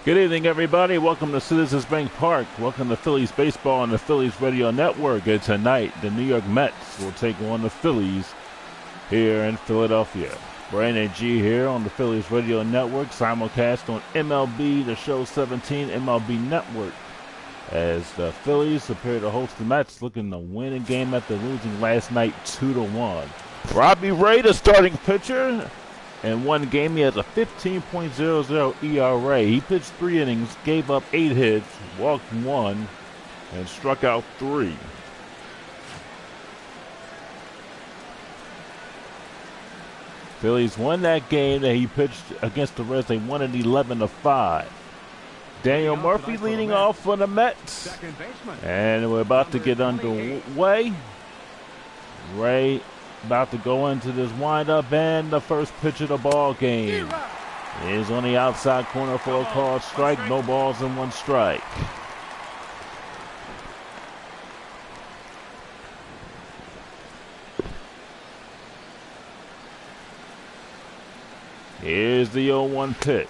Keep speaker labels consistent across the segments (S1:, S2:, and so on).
S1: Good evening, everybody. Welcome to Citizens Bank Park. Welcome to Phillies baseball on the Phillies radio network. And tonight, the New York Mets will take on the Phillies here in Philadelphia. Brandon G here on the Phillies radio network, simulcast on MLB the Show 17 MLB network. As the Phillies appear to host the Mets, looking to win a game after losing last night 2-1. Robbie Ray, the starting pitcher. In one game, he has a 15.00 ERA. He pitched 3 innings, gave up 8 hits, walked 1, and struck out 3. Phillies won that game that he pitched against the Reds. They won it 11-5. Daniel Murphy leading off for the Mets. And we're about to get underway. Ray about to go into this windup, and the first pitch of the ball game is on the outside corner for a called strike. No balls and 1 strike. Here's the 0-1 pitch.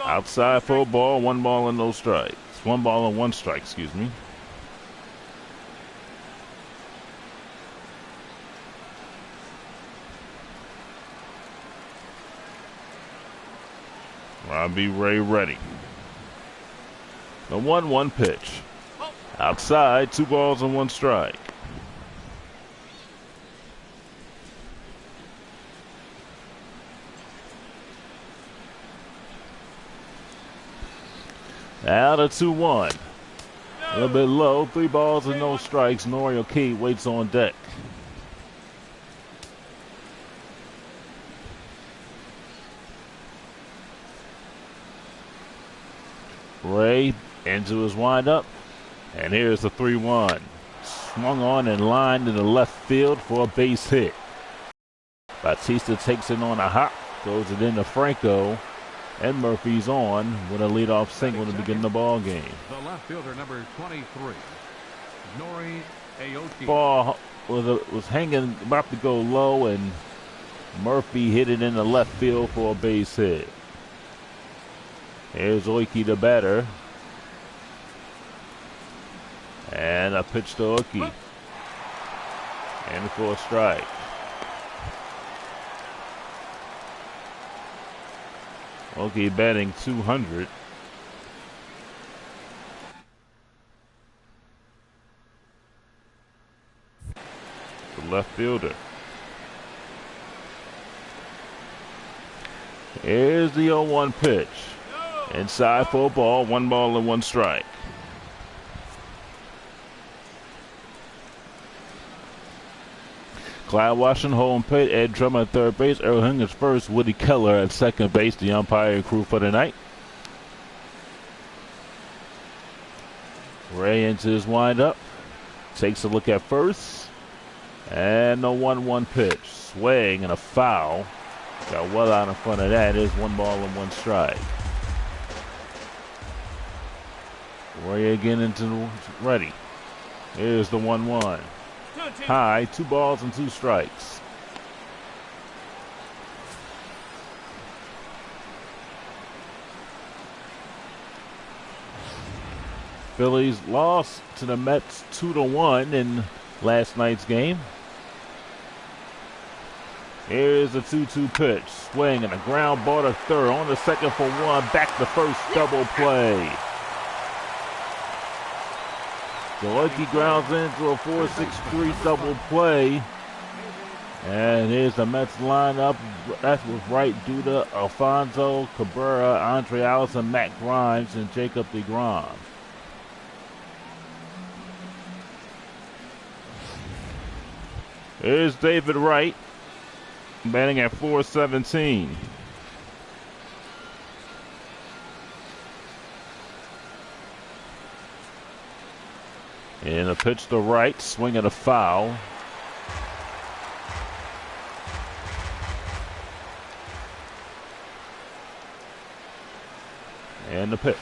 S1: Outside for a ball, 1 ball and no strikes. 1 ball and 1 strike, excuse me. Robbie Ray ready. The 1-1 pitch. Outside, 2 balls and 1 strike. Now the 2-1. A little bit low, 3 balls and no strikes. Noriel Key waits on deck. Ray into his windup, and here's the 3-1. Swung on and lined in the left field for a base hit. Bautista takes it on a hop, goes it into Franco, and Murphy's on with a leadoff single to begin the ball game.
S2: The left fielder, number 23, Nori Aoki.
S1: Ball was hanging, about to go low, and Murphy hit it in the left field for a base hit. Here's Oiki, the batter. And a pitch to Oiki. And for a strike. Oiki batting .200. The left fielder. Here's the 0-1 pitch. Inside for a ball, 1 ball and 1 strike. Clyde Washington home plate, Ed Drummond at third base, Earl Hingis first, Woody Keller at second base, the umpire crew for the night. Ray into his windup, takes a look at first, and the 1-1 pitch. Swing and a foul. Got well out in front of that. Is 1 ball and 1 strike. Ray again into the ready. Here's the 1-1. High, 2 balls and 2 strikes. Phillies lost to the Mets 2-1 in last night's game. Here's the 2-2 pitch. Swing and a ground ball to third. On the second for 1. Back to first. Double play. Oiki grounds into a 4-6-3 double play. And here's the Mets lineup. That's with Wright, Duda, Alfonso, Cabrera, Andre Allison, Matt Grimes, and Jacob deGrom. Here's David Wright, batting at .417. And a pitch to right, swing and a foul. And the pitch.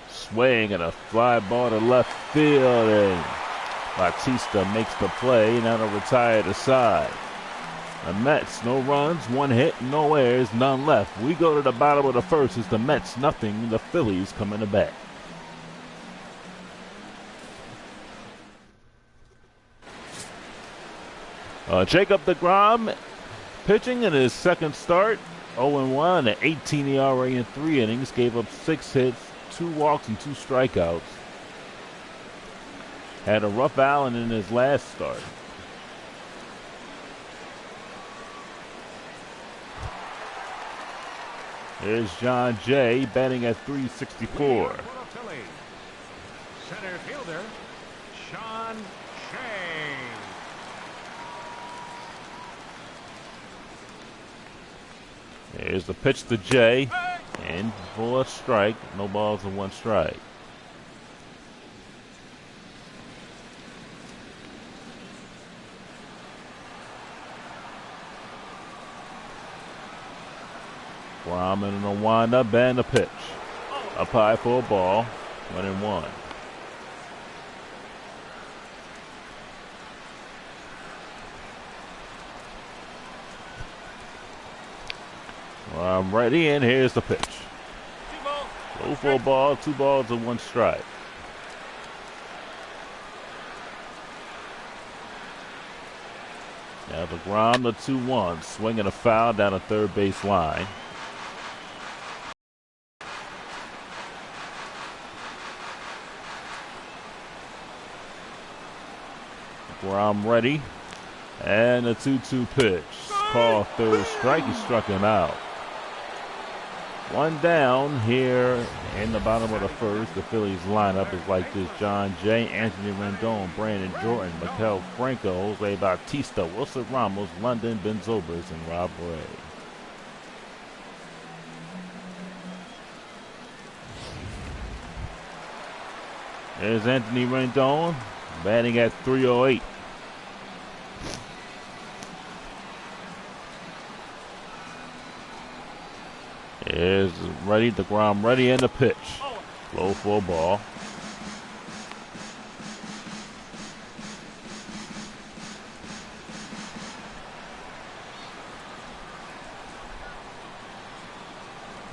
S1: Swing and a fly ball to left field, and Bautista makes the play. Now to retire to side. The Mets, no runs, one hit, no errors, none left. We go to the bottom of the first. It's the Mets nothing, the Phillies coming to bat. Jacob deGrom pitching in his second start. 0-1, an 18 ERA in 3 innings. Gave up 6 hits, 2 walks, and 2 strikeouts. Had a rough outing in his last start. Here's John Jay batting at .364.
S2: Center fielder, Sean Shea.
S1: Here's the pitch to Jay, and for a strike, no balls and 1 strike. Rahman in a wind-up and a pitch. Up high for a ball, 1-1. I'm ready, and here's the pitch. Low for a ball, 2 balls and 1 strike. Now deGrom, the 2-1, swinging a foul down the third base line. deGrom ready, and a 2-2 pitch. Call third strike, he struck him out. 1 down here in the bottom of the first. The Phillies lineup is like this: John Jay, Anthony Rendon, Brandon Jordan, Maikel Franco, Jose Bautista, Wilson Ramos, London, Ben Zobrist, and Rob Ray. There's Anthony Rendon batting at .308. Is ready, deGrom ready, and the pitch. Low for a ball.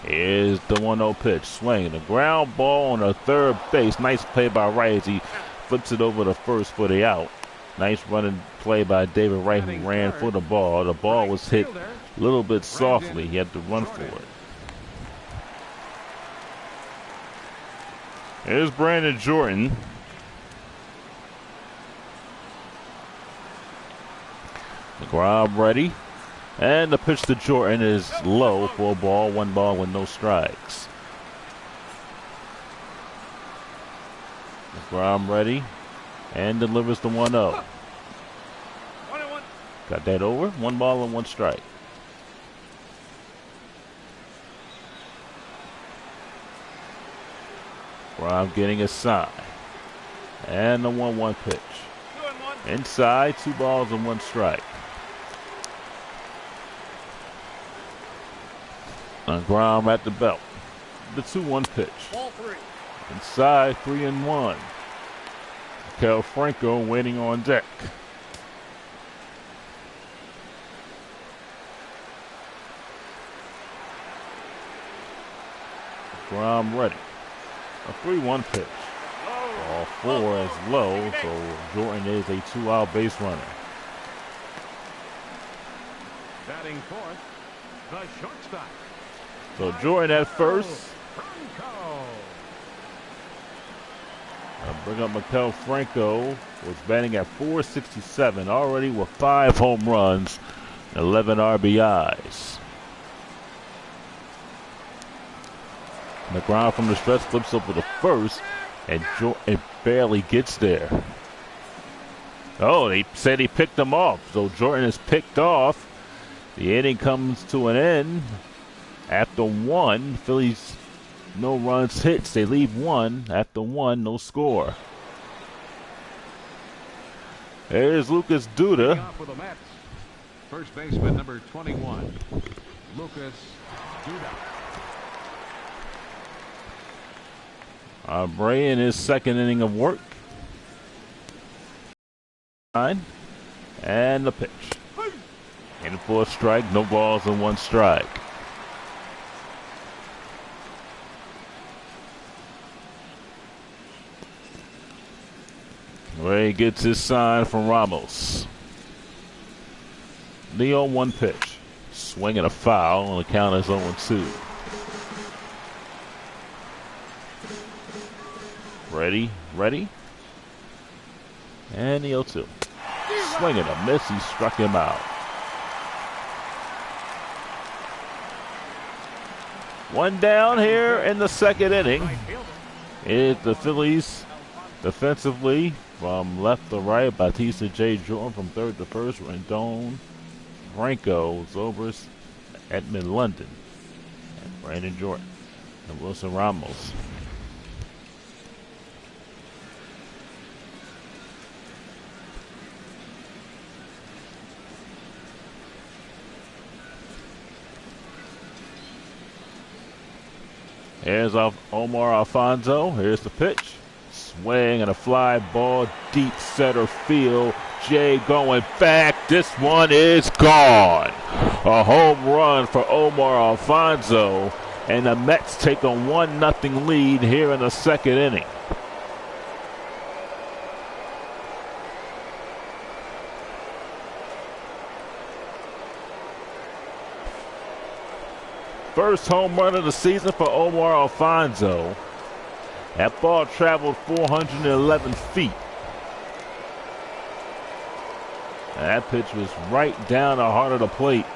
S1: Here's the 1-0 pitch. Swing. The ground ball on the third base. Nice play by Wright as he flips it over the first for the out. Nice running play by David Wright, who ran for the ball. The ball was hit a little bit softly. He had to run for it. Here's Brandon Jordan. deGrom ready. And the pitch to Jordan is low for a ball. 1 ball with no strikes. deGrom ready. And delivers the 1-0. Got that over. 1 ball and 1 strike. deGrom getting a sign. And the 1-1 pitch. Inside, 2 balls and 1 strike. deGrom at the belt. The 2-1 pitch. Inside, 3-1. Maikel Franco waiting on deck. deGrom ready. A 3-1 pitch. Ball 4 is low, so Jordan is a 2-out base runner.
S2: Batting fourth, the shortstop.
S1: So Jordan at first. I'll bring up Maikel Franco, was batting at .467 already with 5 home runs, 11 RBIs. deGrom from the stretch flips over the first, and Jordan barely gets there. Oh, they said he picked him off, so Jordan is picked off. The inning comes to an end after 1. Phillies, no runs hits. They leave 1 after 1, no score. There's Lucas Duda.
S2: First baseman number 21, Lucas Duda.
S1: Bray in his second inning of work. And the pitch. In for a strike, no balls and one strike. Ray gets his sign from Ramos. The 0-1 pitch. Swinging a foul, and the count is 0-2. Ready. And the 0-2. Swinging a miss, he struck him out. One down here in the second inning. It's the Phillies defensively from left to right. Bautista J. Jordan from third to first. Rendon, Franco, Zobrist, Edmund London, and Brandon Jordan, and Wilson Ramos. Here's Omar Alfonso. Here's the pitch. Swing and a fly ball deep center field. Jay going back. This one is gone. A home run for Omar Alfonso. And the Mets take a 1-0 lead here in the second inning. First home run of the season for Omar Alfonso. That ball traveled 411 feet. And that pitch was right down the heart of the plate.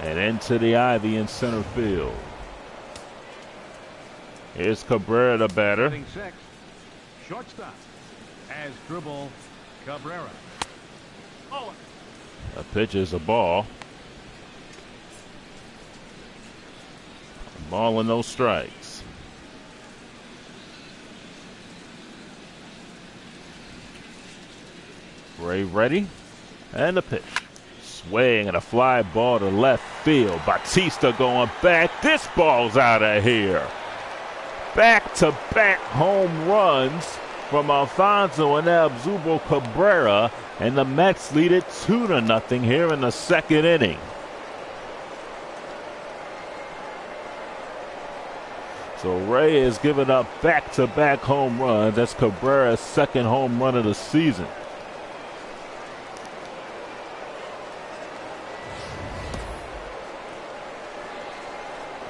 S1: And into the ivy in center field. Here's Cabrera, the batter.
S2: Six, shortstop, as dribble Cabrera.
S1: The pitch is a ball. A ball and no strikes. Ray ready. And the pitch. Swing and a fly ball to left field. Bautista going back. This ball's out of here. Back-to-back home runs from Alfonso and Abzubo Cabrera. And the Mets lead it 2-0 here in the second inning. So Ray has given up back-to-back home runs. That's Cabrera's second home run of the season.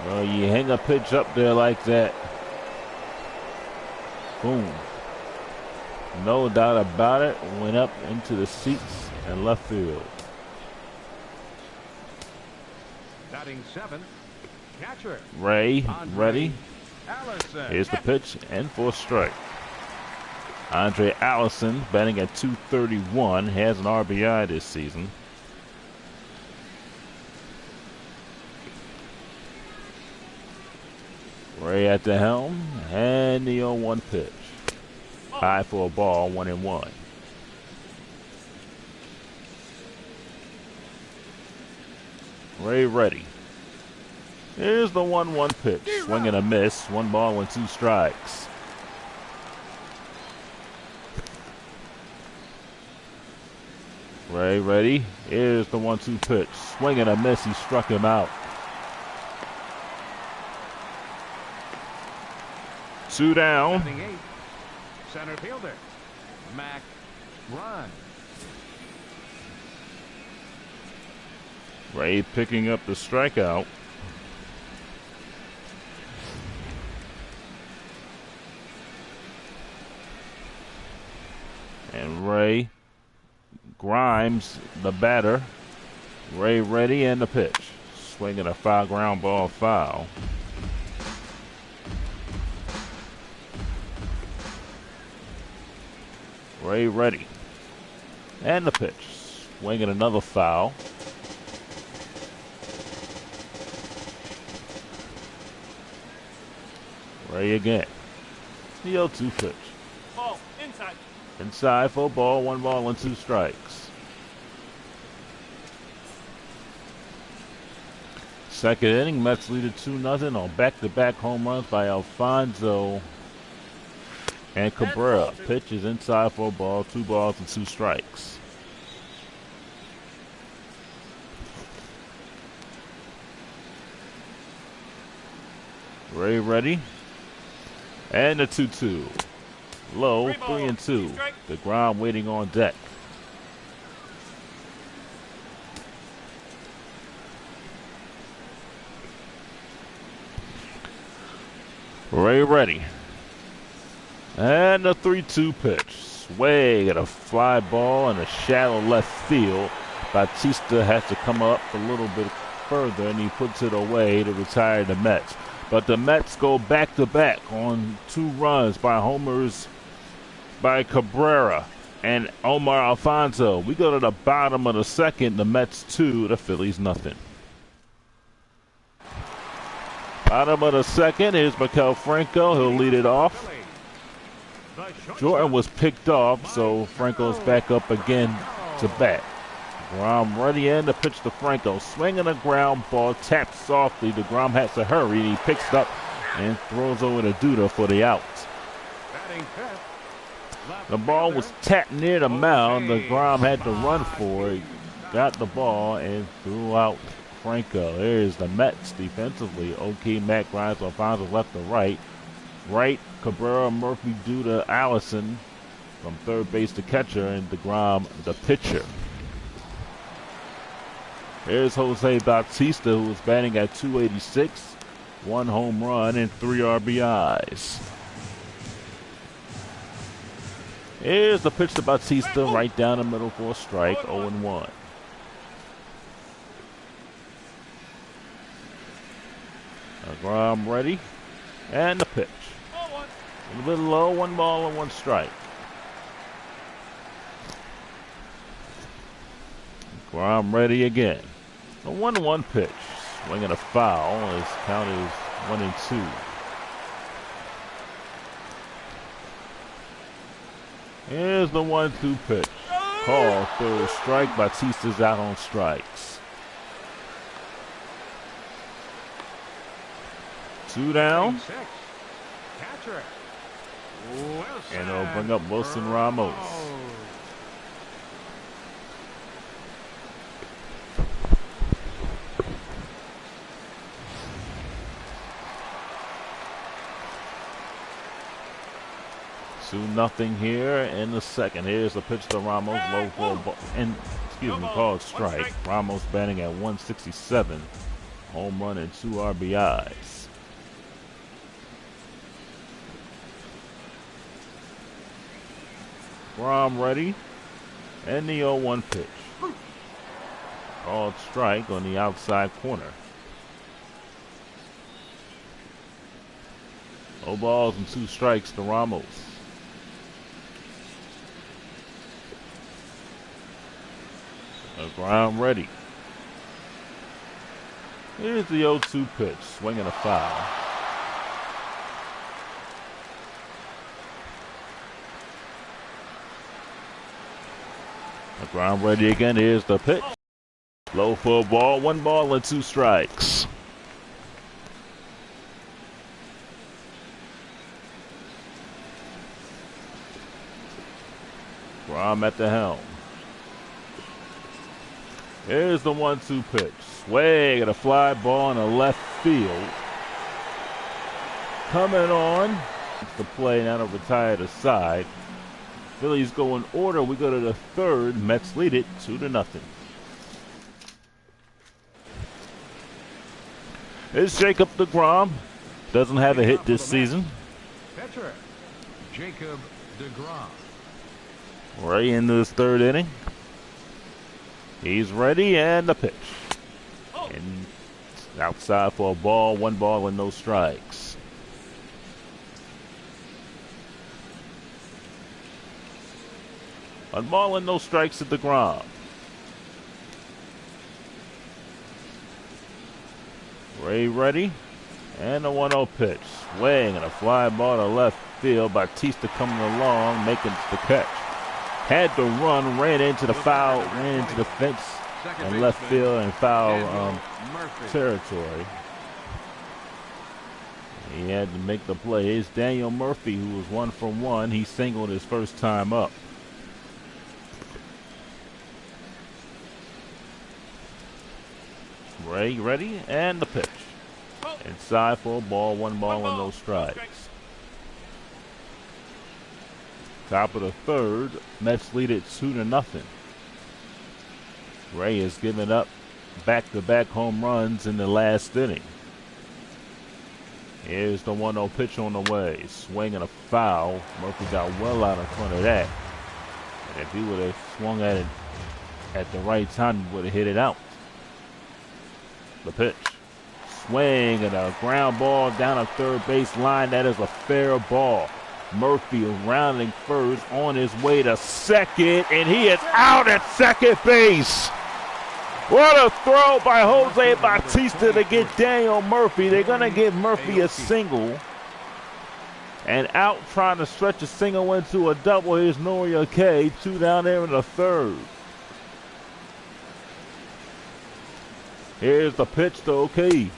S1: Well, you hang a pitch up there like that. Boom. No doubt about it. Went up into the seats and left field.
S2: Batting seventh, catcher
S1: Ray ready.
S2: Allison.
S1: Here's the pitch and for a strike. Andre Allison batting at .231, has an RBI this season. Ray at the helm and the 0-1 pitch. High for a ball, 1-1. Ray ready. Here's the 1-1 pitch. Swing and a miss. 1 ball and 2 strikes. Ray ready. Here's the 1-2 pitch. Swing and a miss. He struck him out. 2 down.
S2: Batting eighth, center fielder Mac Run.
S1: Ray picking up the strikeout. And Ray Grimes, the batter. Ray ready and the pitch. Swinging a foul ground ball foul. Ray ready. And the pitch. Swinging another foul. Ray again. The 0-2 pitch.
S3: Ball, inside.
S1: Inside for a ball, 1 ball and 2 strikes. Second inning, Mets lead it 2-0 on back-to-back home runs by Alfonso And Cabrera pitches inside for a ball, 2 balls and 2 strikes. Ray ready. And the 2-2. Low, 3-2. DeGrom waiting on deck. Ray ready. And the 3-2 pitch. Swing at a fly ball in a shallow left field. Bautista has to come up a little bit further, and he puts it away to retire the Mets. But the Mets go back-to-back on 2 runs by homers by Cabrera and Omar Alfonso. We go to the bottom of the second. The Mets 2, the Phillies nothing. Bottom of the second, here's Maikel Franco. He'll lead it off. Jordan was picked off, so Franco's back up again to bat. DeGrom ready in the pitch to Franco. Swinging a ground ball, tapped softly. DeGrom has to hurry. He picks it up and throws over to Duda for the out. The ball was tapped near the mound. DeGrom had to run for it. Got the ball and threw out Franco. There's the Mets defensively. OK, Matt Grimes, Alfonso left to right. Right, Cabrera, Murphy, Duda, Allison from third base to catcher, and DeGrom the pitcher. Here's Jose Bautista, who was batting at .286, 1 home run and 3 RBIs. Here's the pitch to Bautista, right down the middle for a strike, 0-1. DeGrom ready, and the pitch. A little bit low, 1 ball and 1 strike. DeGrom ready again. A 1-1 pitch. Swinging a foul. His count is 1-2. Here's the 1-2 pitch. Call, third strike. Bautista's out on strikes. 2 down. And they'll bring up Wilson Ramos. Two nothing here in the second. Here's the pitch to Ramos, low for a ball, and called strike. Ramos batting at 167, home run and 2 RBIs. Rom ready, and the 0-1 pitch. Called strike on the outside corner. 0 balls and 2 strikes to Ramos. DeGrom ready. Here's the 0-2 pitch, swinging a foul. DeGrom ready again. Here's the pitch. Low for a ball, 1 ball and 2 strikes. DeGrom at the helm. Here's the 1-2 pitch. Swing at a fly ball in the left field. Coming on. The play now to retire the side. Phillies go in order. We go to the third. Mets lead it 2-0. Here's Jacob DeGrom. Doesn't have a hit this season.
S2: Pitcher, Jacob DeGrom.
S1: Right into his 3rd inning. He's ready, and the pitch. And outside for a ball, 1 ball and no strikes. One ball and no strikes at DeGrom. Ray ready, and a 1-0 pitch. Swing and a fly ball to left field. Bautista coming along, making the catch. Had to run, ran into the foul, ran into the fence and left field and foul territory. He had to make the play. Here's Daniel Murphy, who was 1 for 1. He singled his first time up. Ray ready, and the pitch. Inside for a ball, 1 ball and no strikes. Top of the third, Mets lead it 2-0. Ray has given up back-to-back home runs in the last inning. Here's the 1-0 pitch on the way. Swing and a foul. Murphy got well out in front of that. And if he would have swung at it at the right time, he would have hit it out. The pitch. Swing and a ground ball down a third base line. That is a fair ball. Murphy rounding first on his way to second, and he is out at second base. What a throw by Jose Bautista to get Daniel Murphy. They're going to give Murphy a single. And out trying to stretch a single into a double. Here's Noria K. 2 down there in the third. Here's the pitch to O'Key.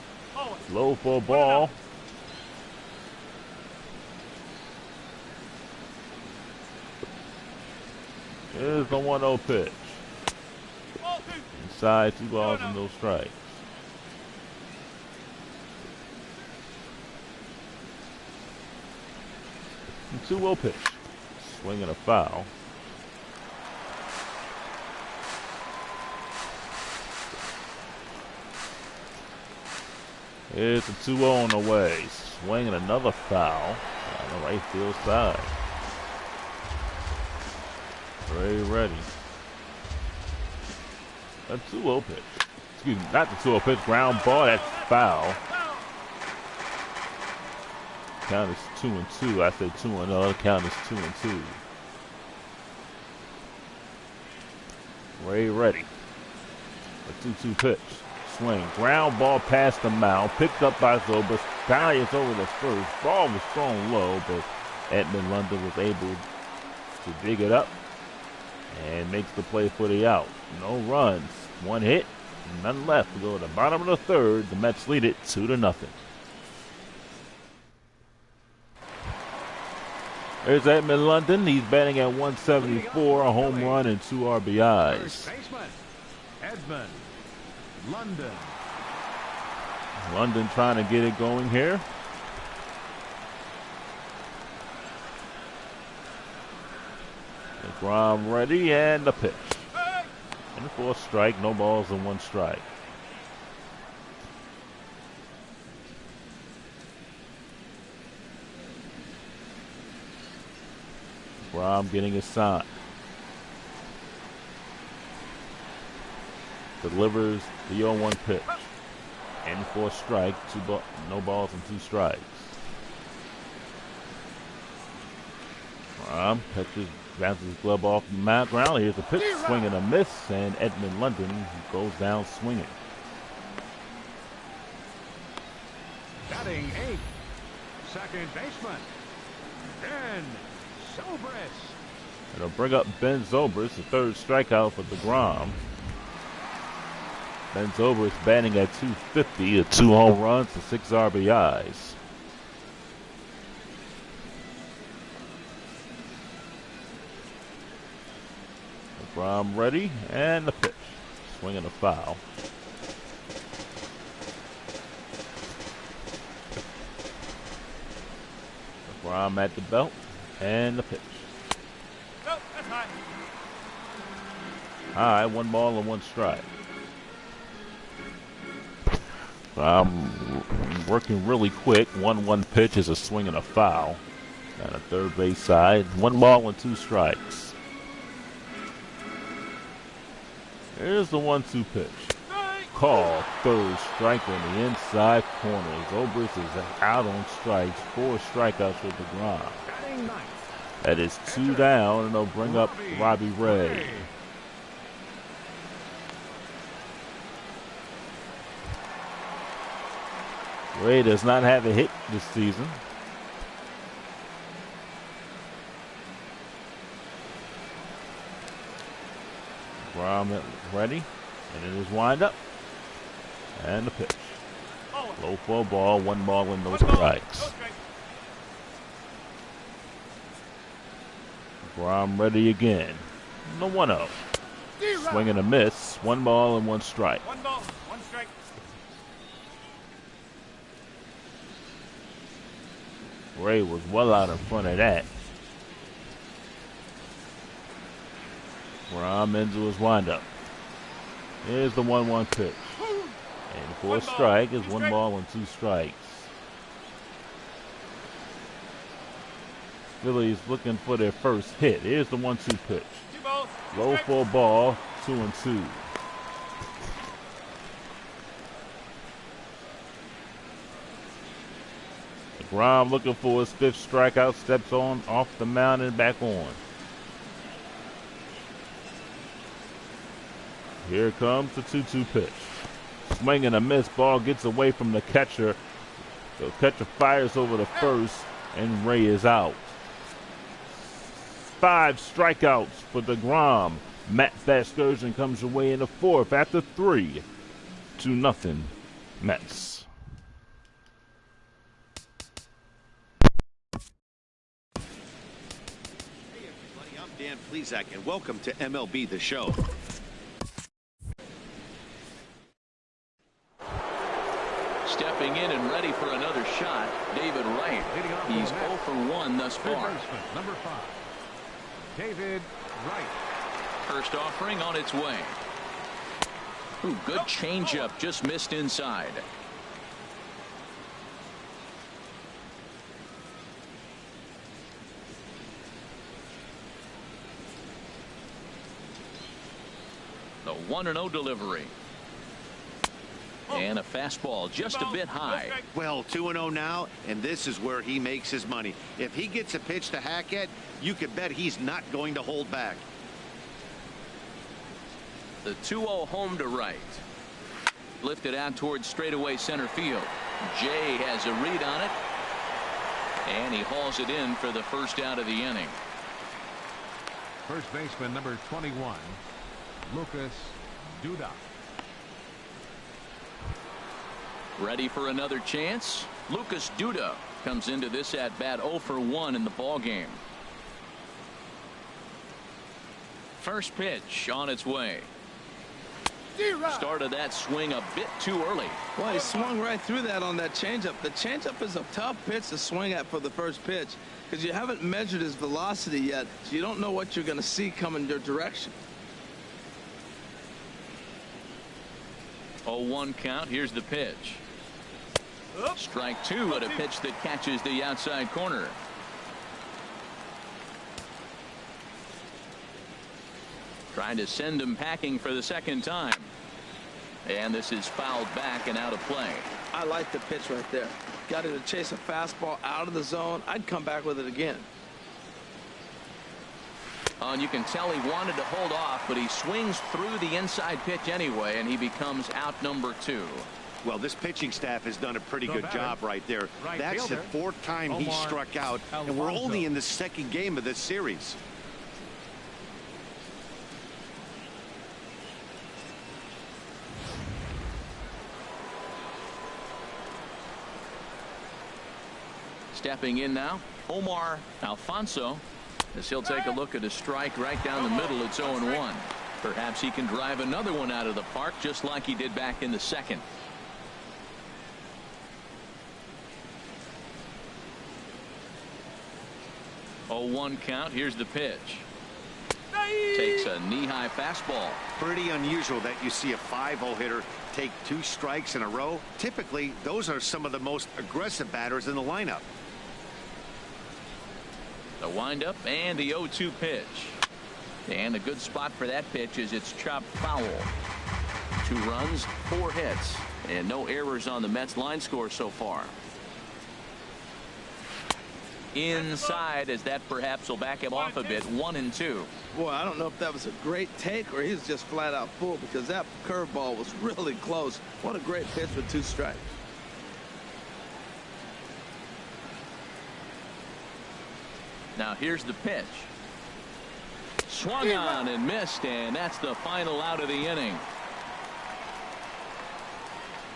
S1: Low for a ball. Here's the 1-0 pitch. Inside, 2 balls and no strikes. And 2-0 pitch. Swing and a foul. Here's the 2-0 on the way. Swing and another foul on the right field side. Ray ready. A 2-0 pitch. Excuse me, not the 2-0 pitch. Ground ball. That's foul. Count is 2-2. I said 2-0. Count is 2-2. Ray ready. A 2-2 pitch. Swing. Ground ball past the mound. Picked up by Zobrist. Values over the first. Ball was thrown low, but Edmund London was able to dig it up and makes the play for the out. No runs. 1 hit. None left to go to the bottom of the third. The Mets lead it 2-0. There's Edmund London. He's batting at 174, a home run and 2 RBIs.
S2: First baseman, Edmund London.
S1: London trying to get it going here. DeGrom ready, and the pitch. And for a strike, no balls and 1 strike. DeGrom getting his sign. Delivers the 0-1 pitch. And for a strike, no balls and 2 strikes. Catches, bounces his glove off the ground. Here's a pitch, swing and a miss, and Edmund London goes down swinging.
S2: Batting 8th, second baseman, Ben Zobrist.
S1: It'll bring up Ben Zobrist, the 3rd strikeout for DeGrom. Ben Zobrist batting at 250, 2 home runs and 6 RBIs. DeGrom ready, and the pitch. Swing and a foul. DeGrom at the belt, and the pitch.
S3: Oh, that's high.
S1: High, 1 ball and 1 strike. Working really quick. 1-1 pitch is a swing and a foul. On the third base side. 1 ball and 2 strikes. Here's the 1-2 pitch. Call. 3rd strike on the inside corner. Zobrist is out on strikes. 4 strikeouts for DeGrom.
S2: Batting 9th,
S1: That is 2 down, and they'll bring up Robbie Ray. Ray does not have a hit this season. DeGrom ready, and it is wind up. And the pitch. Low for a ball, 1 ball and no
S3: One ball,
S1: strikes.
S3: no strike.
S1: Grom ready again. The 1-0. Swing and a miss. 1 ball and 1 strike.
S3: 1 ball, 1 strike.
S1: Ray was well out in front of that. Grom into his windup. Here's the 1-1 pitch. And for a strike is 1 ball and 2 strikes. Phillies looking for their first hit. Here's the 1-2 pitch.
S3: 2 balls, 2
S1: Low
S3: strikes.
S1: for a ball, 2-2. Grom looking for his 5th strikeout, steps on off the mound and back on. Here comes the 2-2 pitch. Swing and a miss. Ball gets away from the catcher. The catcher fires over the first, and Ray is out. 5 strikeouts for DeGrom. Matt Vasgersian comes away in the 4th after 3. 2-0 Mets.
S4: Hey everybody, I'm Dan Plesac, and welcome to MLB the Show.
S5: Stepping in and ready for another shot, David Wright.
S2: Leading off
S5: He's
S2: for the
S5: 0
S2: Mets.
S5: for 1 thus
S2: Third
S5: far.
S2: baseman, number 5, David Wright.
S5: First offering on its way. Ooh, good changeup, just missed inside. The 1-0 delivery. And a fastball just a bit high.
S4: Well, 2-0 now, and this is where he makes his money. If he gets a pitch to hack at, you can bet he's not going to hold back.
S5: The 2-0 home to right. Lifted out towards straightaway center field. Jay has a read on it. And he hauls it in for the first out of the inning.
S2: First baseman, number 21, Lucas Duda.
S5: Ready for another chance. Lucas Duda comes into this at bat 0 for 1 in the ball game. First pitch on its way. Started that swing a bit too early.
S6: Well, he swung right through that on that changeup. The changeup is a tough pitch to swing at for the first pitch because you haven't measured his velocity yet, so you don't know what you're going to see coming your direction.
S5: 0-1 count. Here's the pitch. Strike 2 at a pitch that catches the outside corner. Trying to send him packing for the second time. And this is fouled back and out of play.
S6: I like the pitch right there. Got him to chase a fastball out of the zone. I'd come back with it again.
S5: And you can tell he wanted to hold off, but he swings through the inside pitch anyway, and he becomes out number 2.
S4: Well, this pitching staff has done a pretty good job right there.
S2: Right
S4: That's the
S2: fielder,
S4: 4th time he
S2: Omar
S4: struck out, and we're
S2: Alfonso.
S4: only in the 2nd game of this series.
S5: Stepping in now, Omar Alfonso, as he'll take a look at a strike right down the middle. It's 0-1. Perhaps he can drive another one out of the park just like he did back in the second. Oh, 1 count. Here's the pitch. Takes a knee-high fastball.
S4: Pretty unusual that you see a 5-0 hitter take 2 strikes in a row. Typically, those are some of the most aggressive batters in the lineup.
S5: The windup and the 0-2 pitch. And a good spot for that pitch is it's chopped foul. 2 runs, 4 hits, and no errors on the Mets line score so far. Inside, as that perhaps will back him off a bit. 1-2.
S6: Boy, I don't know if that was a great take or he's just flat out full because that curveball was really close. What a great pitch with 2 strikes.
S5: Now here's the pitch. Swung on and missed, and that's the final out of the inning.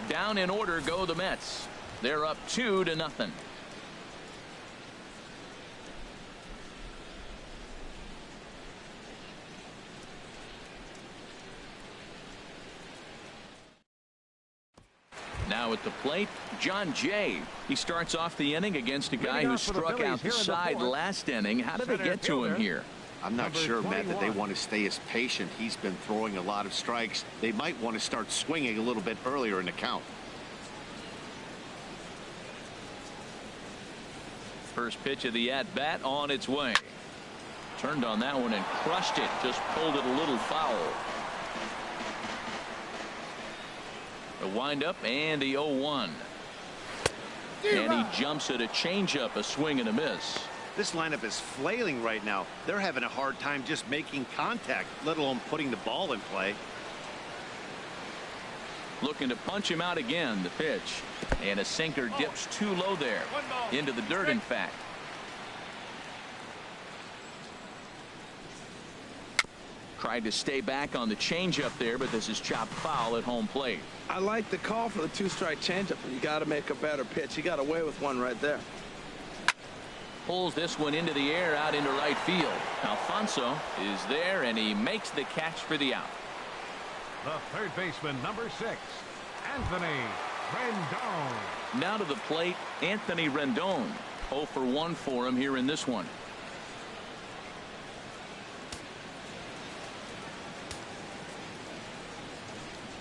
S5: Down in order go the Mets. They're up 2-0. Now at the plate, John Jay. He starts off the inning against a guy who struck out the side last inning. How did they get to him here?
S4: I'm not sure, Matt, that they want to stay as patient. He's been throwing a lot of strikes. They might want to start swinging a little bit earlier in the count.
S5: First pitch of the at-bat on its way. Turned on that one and crushed it. Just pulled it a little foul. The windup and the 0-1. And he jumps at a changeup, a swing and a miss.
S4: This lineup is flailing right now. They're having a hard time just making contact, let alone putting the ball in play.
S5: Looking to punch him out again. The pitch. And a sinker dips too low there. Into the dirt, in fact. Tried to stay back on the changeup there, but this is chopped foul at home plate.
S6: I like the call for the 2-strike changeup. You got to make a better pitch. He got away with one right there.
S5: Pulls this one into the air out into right field. Alfonso is there, and he makes the catch for the out.
S2: The third baseman, number 6, Anthony Rendon.
S5: Now to the plate, Anthony Rendon. 0 for 1 for him here in this one.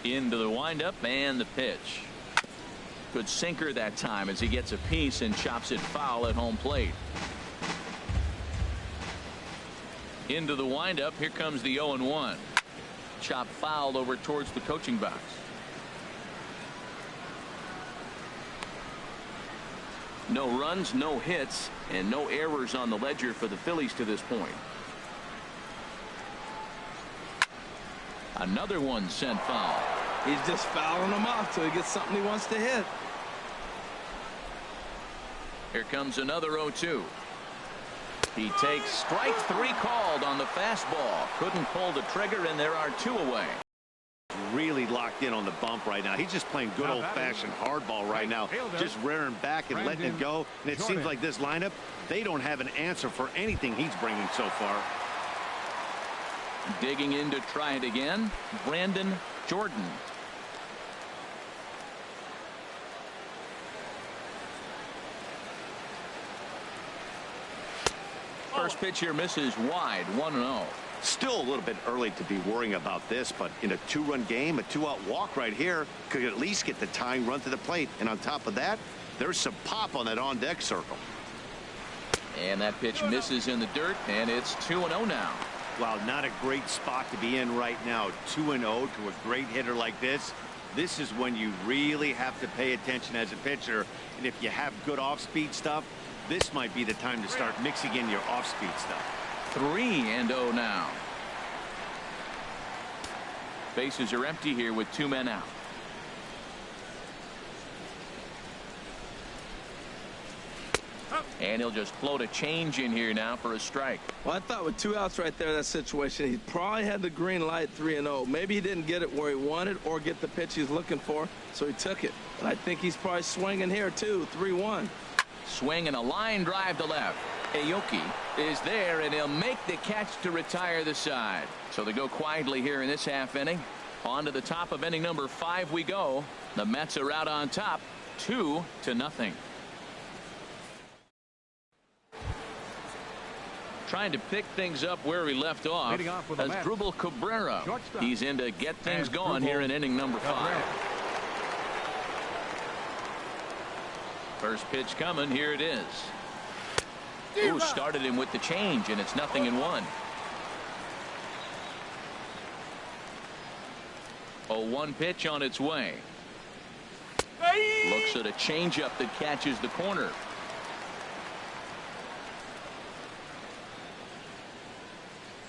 S5: Into the windup and the pitch. Good sinker that time as he gets a piece and chops it foul at home plate. Into the windup. Here comes the 0-1. Chop fouled over towards the coaching box. No runs, no hits, and no errors on the ledger for the Phillies to this point. Another one sent foul.
S6: He's just fouling them off till he gets something he wants to hit.
S5: Here comes another 0-2. He takes strike 3 called on the fastball. Couldn't pull the trigger, and there are 2 away.
S4: Really locked in on the bump right now. He's just playing good old-fashioned hardball right now. Just rearing back and letting it go. And it seems like this lineup, they don't have an answer for anything he's bringing so far.
S5: Digging in to try it again, Brandon Jordan. First pitch here misses wide, 1-0.
S4: Still a little bit early to be worrying about this, but in a 2-run game, a 2-out walk right here could at least get the tying run to the plate. And on top of that, there's some pop on that on-deck circle.
S5: And that pitch misses in the dirt, and it's 2-0 now.
S4: Wow, not a great spot to be in right now. 2-0 to a great hitter like this. This is when you really have to pay attention as a pitcher. And if you have good off-speed stuff, this might be the time to start mixing in your off-speed stuff.
S5: 3-0 now. Bases are empty here with 2 men out. And he'll just float a change in here now for a strike.
S6: Well, I thought with 2 outs right there in that situation, he probably had the green light 3-0. Maybe he didn't get it where he wanted or get the pitch he's looking for, so he took it. But I think he's probably swinging here too. 3-1.
S5: Swing and a line drive to left. Aoki is there, and he'll make the catch to retire the side. So they go quietly here in this half inning. On to the top of inning number 5 we go. The Mets are out on top, 2-0. Trying to pick things up where he left off as Drubal Cabrera. He's in to get things going here in inning number 5. First pitch coming. Here it is. Ooh, started him with the change, and it's 0-1. 0-1 pitch on its way. Looks at a changeup that catches the corner.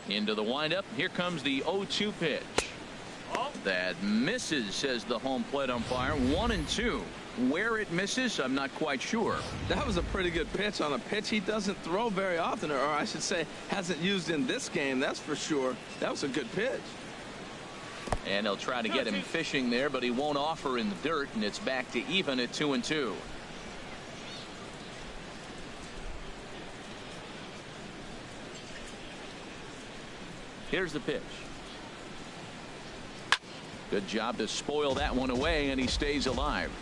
S5: Into the windup. Here comes the 0-2 pitch. That misses, says the home plate umpire. 1-2. Where it misses, I'm not quite sure.
S6: That was a pretty good pitch on a pitch he doesn't throw very often, or I should say hasn't used in this game. That's for sure. That was a good pitch.
S5: And they'll try to get him fishing there, but he won't offer in the dirt, and it's back to even at 2-2. Here's the pitch. Good job to spoil that one away, and he stays alive.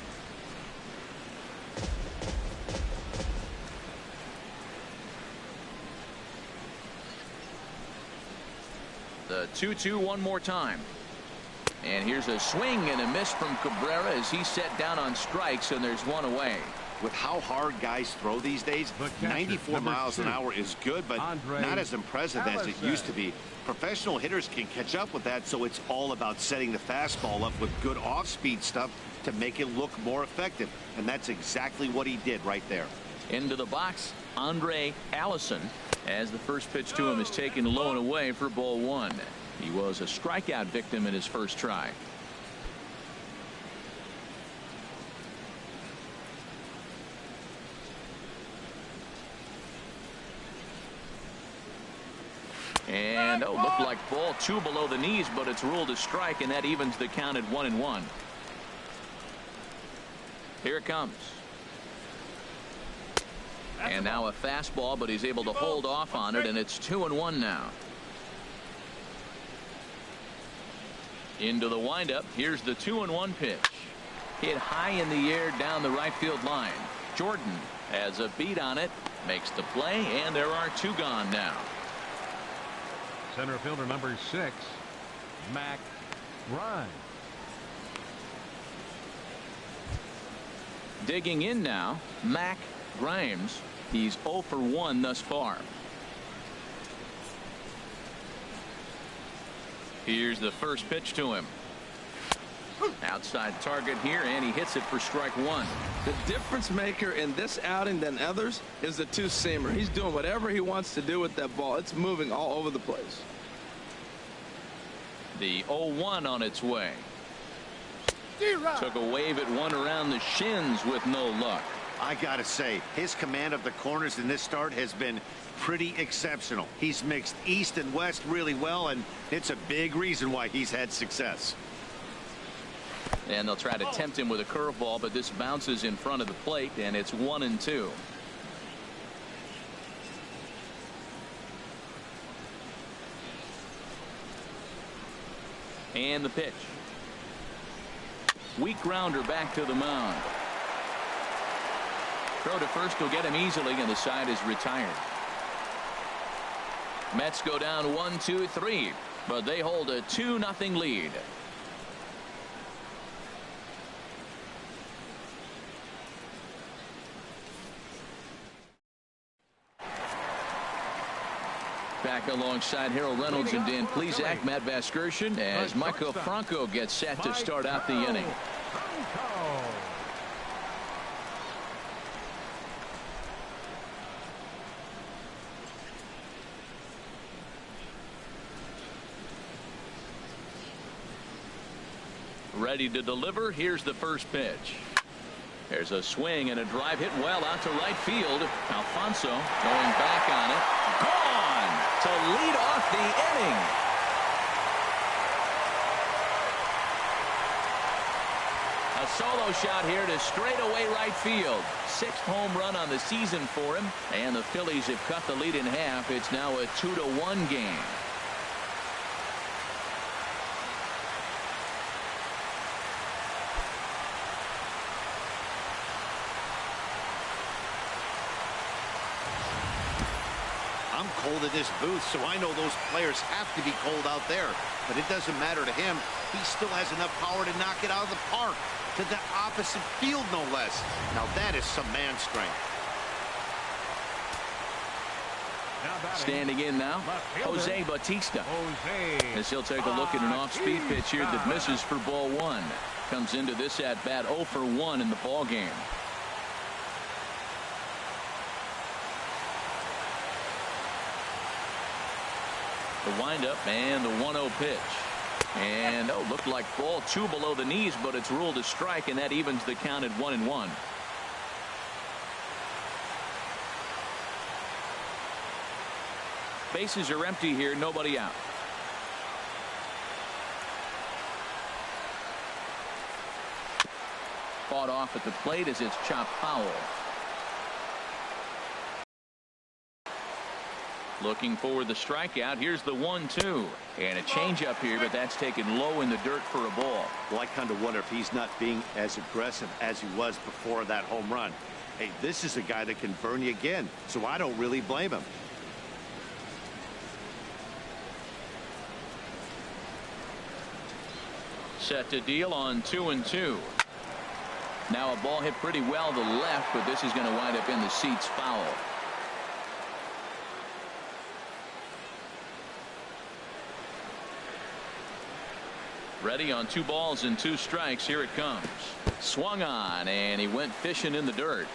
S5: The 2-2 one more time. And here's a swing and a miss from Cabrera as he's set down on strikes, and there's one away.
S4: With how hard guys throw these days, 94 miles an hour is good, but not as impressive as it used to be. Professional hitters can catch up with that, so it's all about setting the fastball up with good off-speed stuff to make it look more effective. And that's exactly what he did right there.
S5: Into the box, Andre Allison, as the first pitch to him is taken low and away for ball one. He was a strikeout victim in his first try. And looked like ball two below the knees, but it's ruled a strike, and that evens the count at 1-1. Here it comes. And now a fastball, but he's able to hold off on it, and it's 2-1 now. Into the windup. Here's the 2-1 pitch. Hit high in the air down the right field line. Jordan has a beat on it, makes the play, and there are two gone now.
S2: Center fielder number 6, Mac Grimes.
S5: Digging in now, Mac Grimes. He's 0 for 1 thus far. Here's the first pitch to him. Outside target here, and he hits it for strike one.
S6: The difference maker in this outing than others is the two-seamer. He's doing whatever he wants to do with that ball. It's moving all over the place.
S5: The 0-1 on its way. Took a wave at one around the shins with no luck.
S4: I gotta say, his command of the corners in this start has been pretty exceptional. He's mixed east and west really well, and it's a big reason why he's had success.
S5: And they'll try to tempt him with a curveball, but this bounces in front of the plate, and it's 1-2. And the pitch. Weak grounder back to the mound. Throw to first will get him easily, and the side is retired. Mets go down 1-2-3, but they hold a 2-0 lead. Back alongside Harold Reynolds and Dan Plesac, Matt Vasgersian, as Michael Franco gets set to start out the inning. Ready to deliver. Here's the first pitch. There's a swing and a drive hit well out to right field. Alfonso going back on it. Gone to lead off the inning. A solo shot here to straightaway right field. 6th home run on the season for him, and the Phillies have cut the lead in half. It's now a 2-1 game.
S4: I'm cold in this booth, so I know those players have to be cold out there. But it doesn't matter to him. He still has enough power to knock it out of the park. To the opposite field, no less. Now that is some man strength.
S5: Standing in now, Jose Bautista. As he'll take a look at an off-speed pitch here that misses for ball one. Comes into this at-bat 0 for 1 in the ball game. The windup and the 1-0 pitch. And looked like ball two below the knees, but it's ruled a strike, and that evens the count at 1-1. Bases are empty here, nobody out. fought off at the plate as it's chopped foul. Looking for the strikeout. Here's the 1-2 and a changeup here, but that's taken low in the dirt for a ball.
S4: Well, I kind of wonder if he's not being as aggressive as he was before that home run. Hey, this is a guy that can burn you again, so I don't really blame him.
S5: Set to deal on 2-2. Now a ball hit pretty well to left, but this is going to wind up in the seats foul. Ready on 2 balls and 2 strikes. Here it comes. Swung on, and he went fishing in the dirt.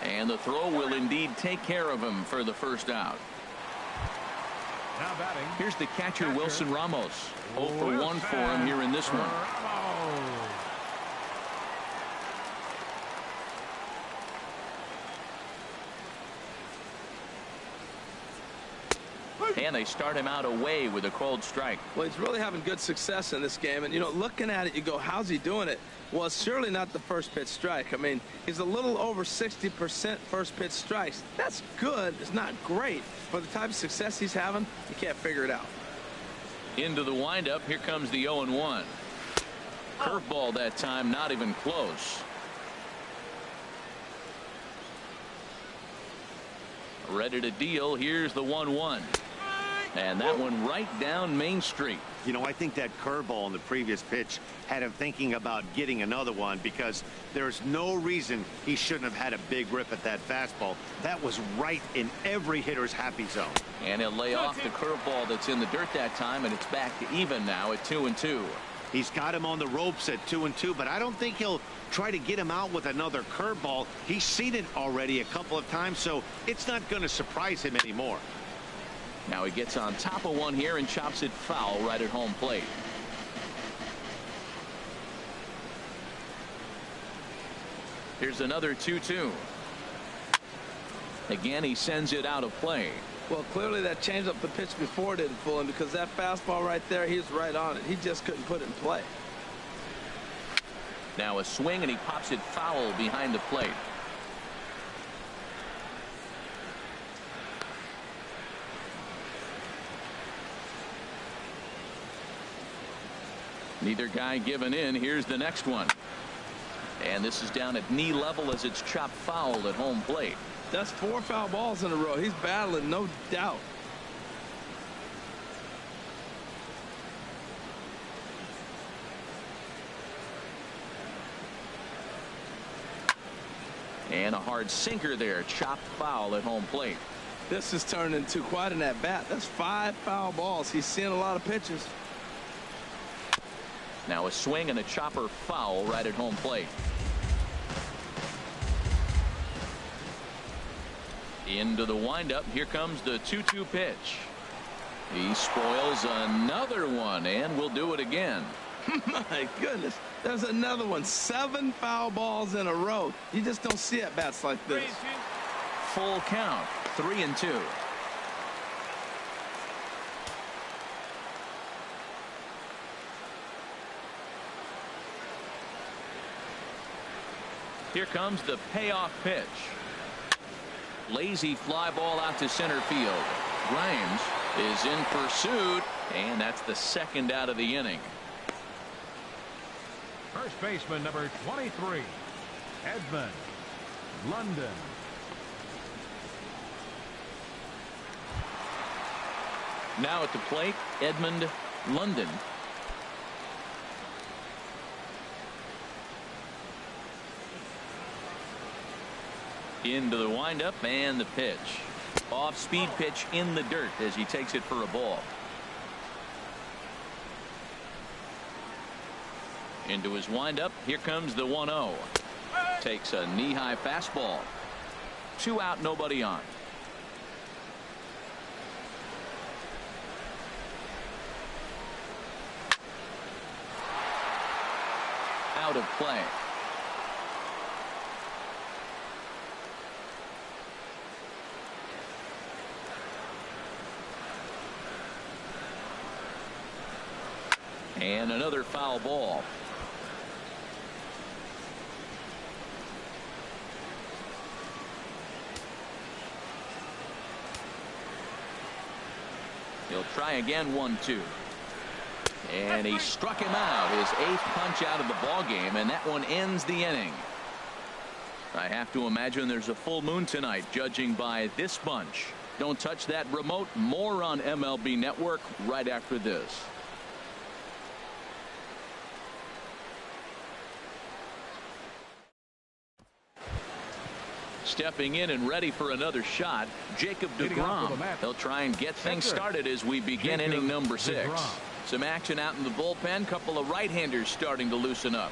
S5: And the throw will indeed take care of him for the first out.
S2: Now batting.
S5: Here's the catcher, Wilson Ramos. 0 for 1 for him here in this one. And they start him out away with a cold strike.
S6: Well, he's really having good success in this game. And, you know, looking at it, you go, how's he doing it? Well, it's surely not the first pitch strike. I mean, he's a little over 60% first pitch strikes. That's good. It's not great. For the type of success he's having, you can't figure it out.
S5: Into the windup. Here comes the 0-1. Curveball that time, not even close. Ready to deal. Here's the 1-1. And that one right down Main Street.
S4: You know, I think that curveball in the previous pitch had him thinking about getting another one, because there's no reason he shouldn't have had a big rip at that fastball. That was right in every hitter's happy zone.
S5: And he'll lay off the curveball that's in the dirt that time, and it's back to even now at 2-2.
S4: He's got him on the ropes at 2-2, but I don't think he'll try to get him out with another curveball. He's seen it already a couple of times, so it's not going to surprise him anymore.
S5: Now he gets on top of one here and chops it foul right at home plate. Here's another 2-2. Again, he sends it out of play.
S6: Well, clearly that changeup the pitch before didn't fool him, because that fastball right there, he's right on it. He just couldn't put it in play.
S5: Now a swing, and he pops it foul behind the plate. Neither guy giving in. Here's the next one. And this is down at knee level as it's chopped foul at home plate.
S6: That's 4 foul balls in a row. He's battling, no doubt.
S5: And a hard sinker there. Chopped foul at home plate.
S6: This has turned into quite an at-bat. That's 5 foul balls. He's seeing a lot of pitches.
S5: Now a swing and a chopper foul right at home plate. Into the windup. Here comes the 2-2 pitch. He spoils another one, and will do it again.
S6: My goodness. There's another one. 7 foul balls in a row. You just don't see at-bats like this.
S5: Full count. 3-2. Here comes the payoff pitch. Lazy fly ball out to center field. Grimes is in pursuit, and that's the second out of the inning.
S2: First baseman number 23, Edmund London.
S5: Now at the plate, Edmund London. Into the windup and the pitch. Off speed pitch in the dirt as he takes it for a ball. Into his windup. Here comes the 1-0. Takes a knee-high fastball. 2 out, nobody on. Out of play. And another foul ball. He'll try again, 1-2. And he struck him out, his 8th punch out of the ball game, and that one ends the inning. I have to imagine there's a full moon tonight, judging by this bunch. Don't touch that remote. More on MLB Network right after this. Stepping in and ready for another shot, Jacob deGrom. They'll try and get things started as we begin inning number 6. Some action out in the bullpen. Couple of right-handers starting to loosen up.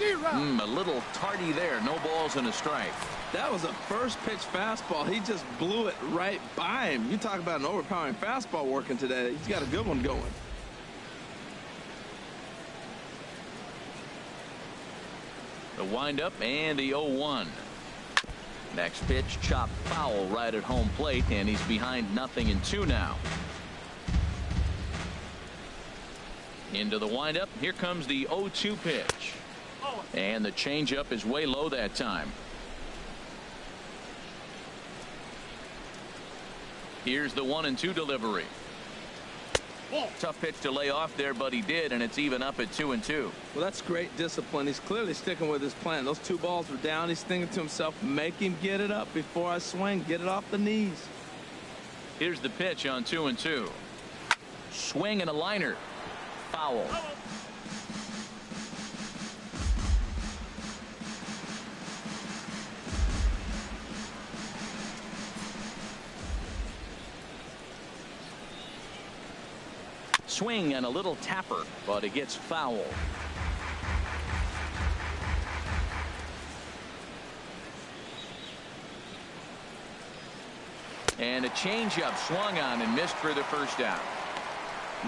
S5: A little tardy there. No balls and a strike.
S6: That was a first pitch fastball. He just blew it right by him. You talk about an overpowering fastball working today. He's got a good one going.
S5: The windup and the 0-1. Next pitch, chopped foul right at home plate, and he's behind 0-2 now. Into the windup. Here comes the 0-2 pitch. And the changeup is way low that time. Here's the 1-2 delivery. Tough pitch to lay off there, but he did, and it's even up at 2-2.
S6: Well, that's great discipline. He's clearly sticking with his plan. Those 2 balls were down. He's thinking to himself, make him get it up before I swing. Get it off the knees.
S5: Here's the pitch on 2-2. Swing and a liner. Foul. Swing and a little tapper, but it gets foul. And a changeup swung on and missed for the first out.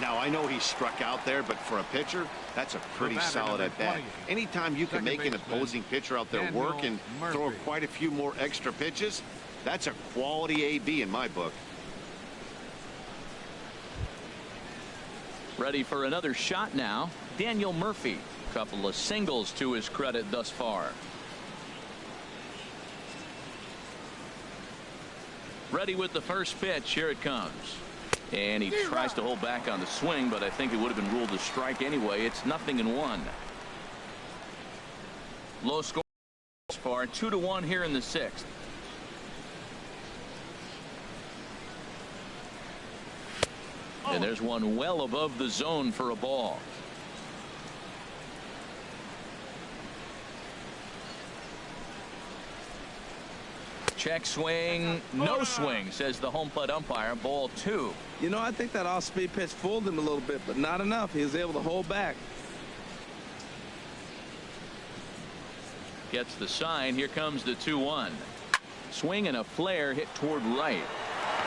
S4: Now, I know he struck out there, but for a pitcher, that's a pretty solid at bat. Anytime you can make an opposing pitcher out there work and throw quite a few more extra pitches, that's a quality AB in my book.
S5: Ready for another shot now. Daniel Murphy. Couple of singles to his credit thus far. Ready with the first pitch. Here it comes. And he tries to hold back on the swing, but I think it would have been ruled a strike anyway. It's 0-1. Low score as far. 2-1 here in the 6th. And there's one well above the zone for a ball. Check swing. No swing, says the home plate umpire. Ball 2.
S6: You know, I think that off-speed pitch fooled him a little bit, but not enough. He was able to hold back.
S5: Gets the sign. Here comes the 2-1. Swing and a flare hit toward right.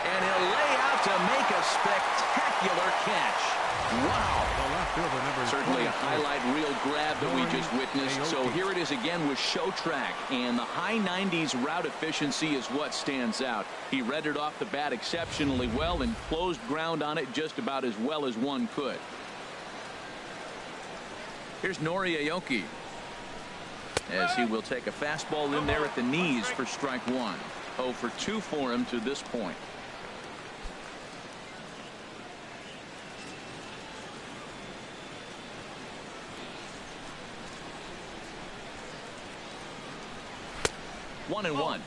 S5: And he'll lay out to make a spectacular catch. Wow. Certainly a highlight reel grab that we just witnessed. So here it is again with show track. And the high 90s route efficiency is what stands out. He read it off the bat exceptionally well and closed ground on it just about as well as one could. Here's Nori Aoki, as he will take a fastball in there at the knees for strike 1. 0 for 2 for him to this point. One and one.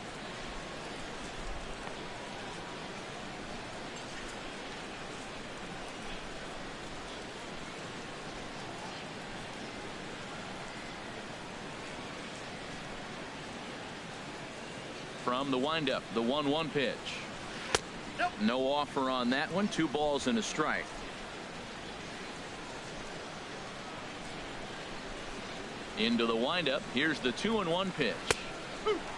S5: From the windup, the 1-1 pitch. No offer on that one. 2 balls and a strike. Into the windup. Here's the 2-1 pitch.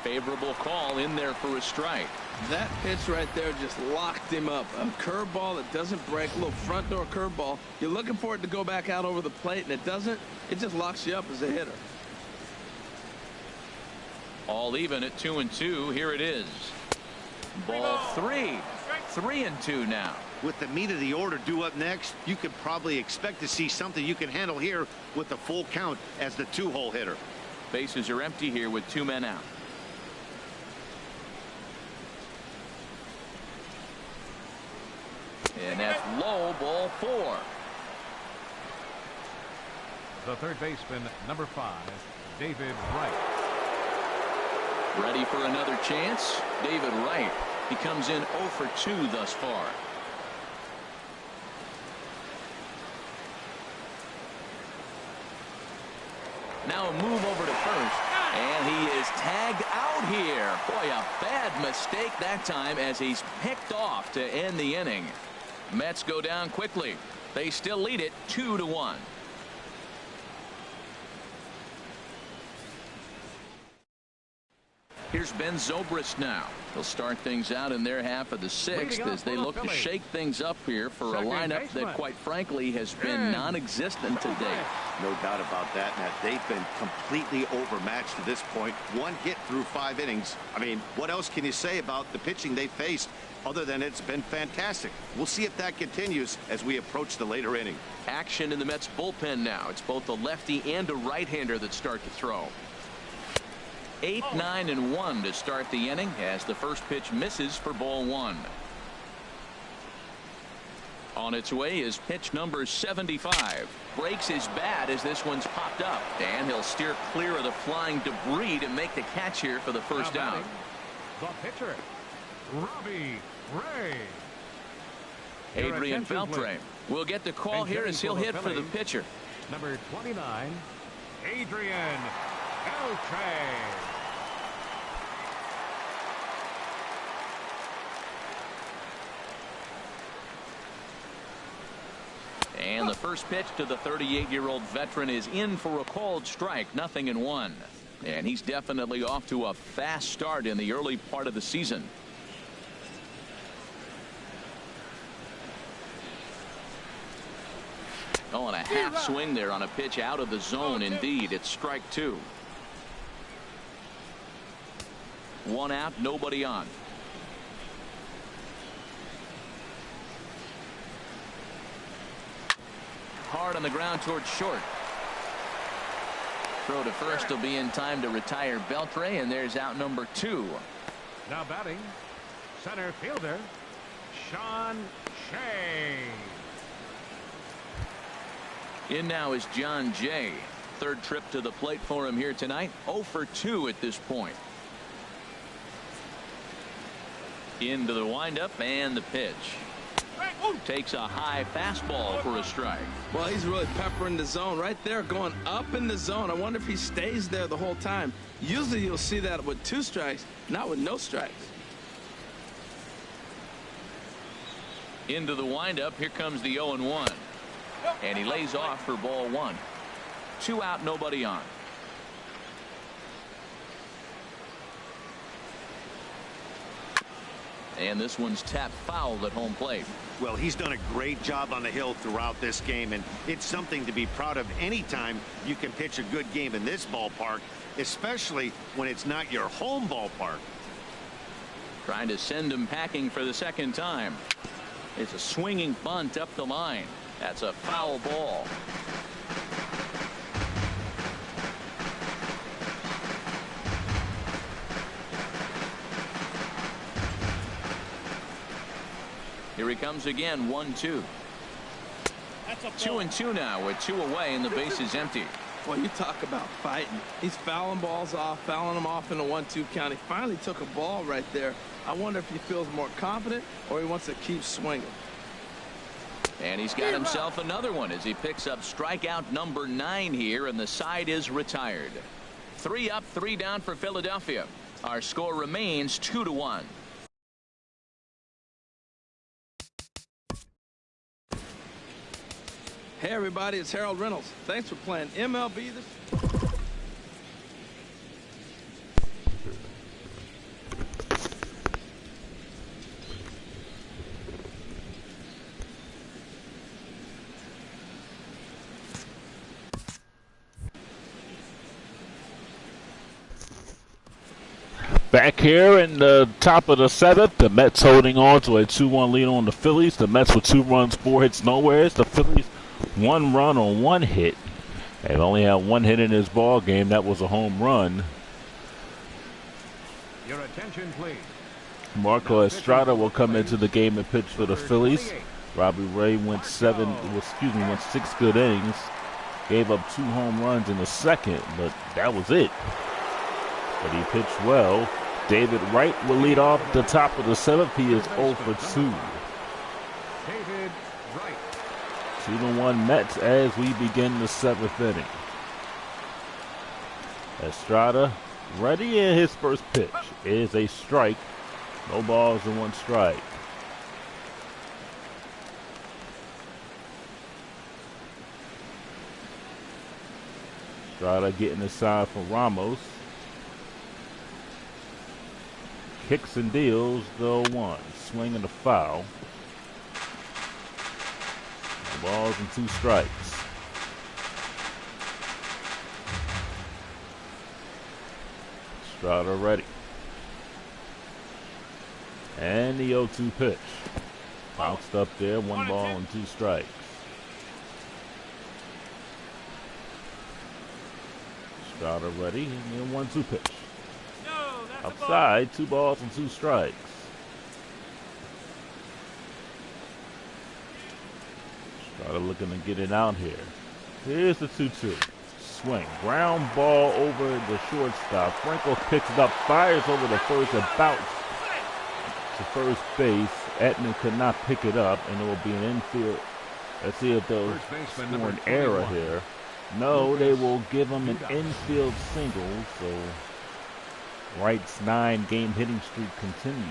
S5: Favorable call in there for a strike.
S6: That pitch right there just locked him up. A curveball that doesn't break, a little front door curveball. You're looking for it to go back out over the plate, and it doesn't. It just locks you up as a hitter.
S5: All even at 2-2. Here it is. Ball 3. 3-2 now.
S4: With the meat of the order due up next, you could probably expect to see something you can handle here with the full count as the 2-hole hitter.
S5: Bases are empty here with 2 men out. And that's low, ball 4.
S2: The third baseman, number 5, David Wright.
S5: Ready for another chance. David Wright. He comes in 0 for 2 thus far. Now a move over to first. And he is tagged out here. Boy, a bad mistake that time as he's picked off to end the inning. Mets go down quickly. They still lead it 2-1. Here's Ben Zobrist now. They'll start things out in their half of the 6th as they look to shake things up here for a lineup that, quite frankly, has been non-existent to date.
S4: No doubt about that, Matt. They've been completely overmatched to this point. 1 hit through 5 innings. I mean, what else can you say about the pitching they faced other than it's been fantastic? We'll see if that continues as we approach the later inning.
S5: Action in the Mets bullpen now. It's both a lefty and a right-hander that start to throw. 8, 9, and 1 to start the inning as the first pitch misses for ball 1. On its way is pitch number 75. Breaks his bat as this one's popped up, and he'll steer clear of the flying debris to make the catch here for the first down.
S2: The pitcher, Robbie Ray.
S5: Adrian Beltre will get the call here as he'll hit for the pitcher.
S2: Number 29, Adrian Beltre.
S5: And the first pitch to the 38-year-old veteran is in for a called strike, 0-1. And he's definitely off to a fast start in the early part of the season. Oh, and a half swing there on a pitch out of the zone. Indeed, it's strike 2. 1 out, nobody on. Hard on the ground towards short. Throw to first will be in time to retire Beltre, and there's out number 2.
S2: Now batting, center fielder, Sean Shea.
S5: In now is John Jay. Third trip to the plate for him here tonight. 0 for 2 at this point. Into the windup and the pitch. Takes a high fastball for a strike.
S6: Well, he's really peppering the zone right there, going up in the zone. I wonder if he stays there the whole time. Usually you'll see that with 2 strikes, not with no strikes.
S5: Into the windup. Here comes the 0-1. And he lays off for ball 1. 2 out, nobody on. And this one's tapped foul at home plate.
S4: Well, he's done a great job on the hill throughout this game, and it's something to be proud of anytime you can pitch a good game in this ballpark, especially when it's not your home ballpark.
S5: Trying to send him packing for the second time. It's a swinging bunt up the line. That's a foul ball. Here he comes again. 1-2. 2-2 now with 2 away and the base is empty.
S6: Well, you talk about fighting. He's fouling balls off, fouling them off in a 1-2 count. He finally took a ball right there. I wonder if he feels more confident or he wants to keep swinging.
S5: And he's got himself another one as he picks up strikeout number 9 here, and the side is retired. 3 up, 3 down for Philadelphia. Our score remains 2-1.
S6: Hey everybody, it's Harold Reynolds. Thanks for playing MLB the Show.
S1: Back here in the top of the 7th, the Mets holding on to a 2-1 lead on the Phillies. The Mets with 2 runs, 4 hits, nowhere. The Phillies 1 run on 1 hit. They've only had 1 hit in this ball game. That was a home run.
S2: Your attention, please.
S1: Marco Estrada will come into the game and pitch for the Phillies. Robbie Ray went 6 good innings. Gave up 2 home runs in the second, but that was it. But he pitched well. David Wright will lead off the top of the 7th. He is 0 for 2.
S2: David Wright.
S1: 2-1 Mets as we begin the 7th inning. Estrada ready, and his first pitch is a strike. No balls and 1 strike. Estrada getting the side for Ramos. Kicks and deals the 1. Swing and a foul. No balls and 2 strikes. Estrada ready. And the 0-2 pitch. Bounced up there, 1 ball and 2 strikes. Estrada ready, and then 1-2 pitch. Outside, 2 balls and 2 strikes. Estrada looking to get it out here. Here's the 2-2. Swing. Ground ball over the shortstop. Franco picks it up, fires over the first, and bounce to first base. Etman could not pick it up, and it will be an infield. Let's see if they'll score an error here. No, they will give him an infield single, so Wright's 9-game hitting streak continues.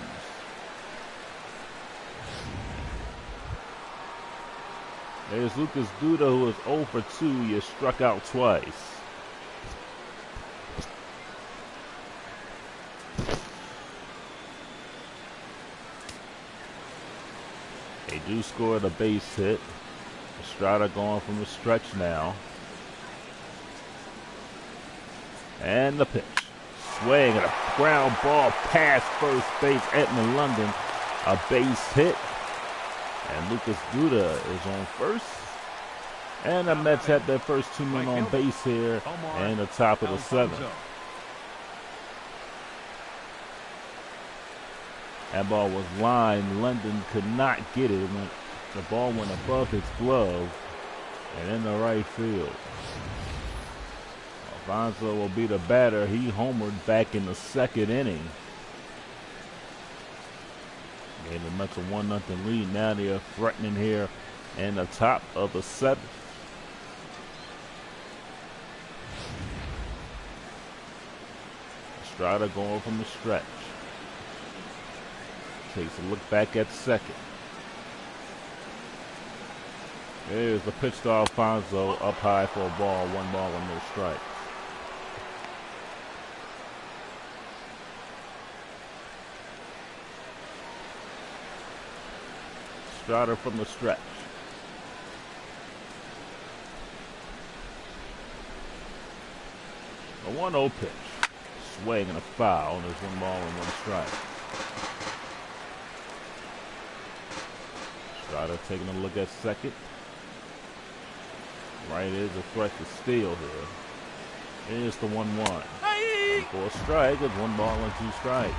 S1: There's Lucas Duda, who is 0 for 2. He struck out twice. They do score the base hit. Estrada going from the stretch now. And the pitch. Swing and a ground ball past first base. Edmund London, a base hit. And Lucas Duda is on first. And the Mets have their first 2 men on base here and the top of the 7th. That ball was lined. London could not get it. The ball went above his glove and in the right field. Alfonso will be the batter. He homered back in the 2nd inning. Gave the Mets a 1-0 lead. Now they are threatening here in the top of the 7th. Estrada going from the stretch. Takes a look back at second. There's the pitch to Alfonso, up high for a ball, 1 ball and no strikes. Estrada from the stretch. A 1-0 pitch. Swing and a foul, and there's 1 ball and 1 strike. Estrada taking a look at second. Right is a threat to steal here. Here's the 1-1. And for a strike, it's 1 ball and 2 strikes.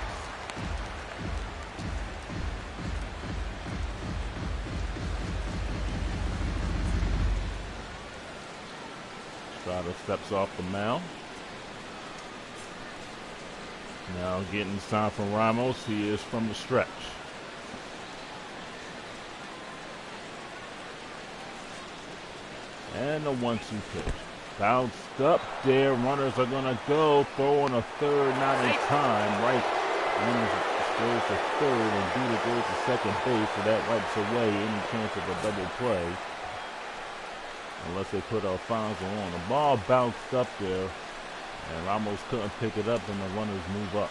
S1: Estrada steps off the mound. Now getting time from Ramos. He is from the stretch. And a 1-2 pitch. Bounced up there. Runners are going to go. Throw on a third, not in time. Right. Runners goes to third, and Duda goes to second base. So that wipes away any chance of a double play. Unless they put Alfonso on. The ball bounced up there, and Ramos couldn't pick it up, and the runners move up.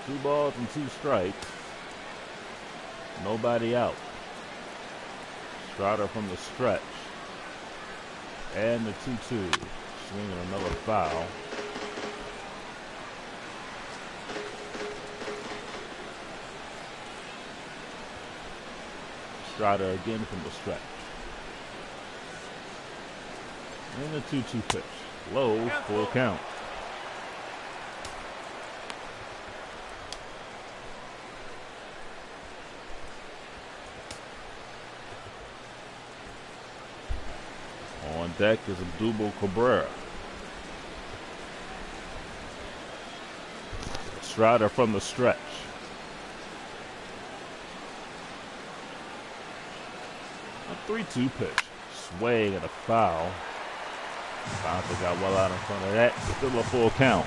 S1: So 2 balls and 2 strikes. Nobody out. Estrada from the stretch. And the 2-2. Swinging another foul. Estrada again from the stretch. And the 2-2 pitch. Low for a count. deck is Odubel Cabrera. Strider from the stretch. A 3-2 pitch. Swing and a foul. Fonzo got well out in front of that. Still a full count.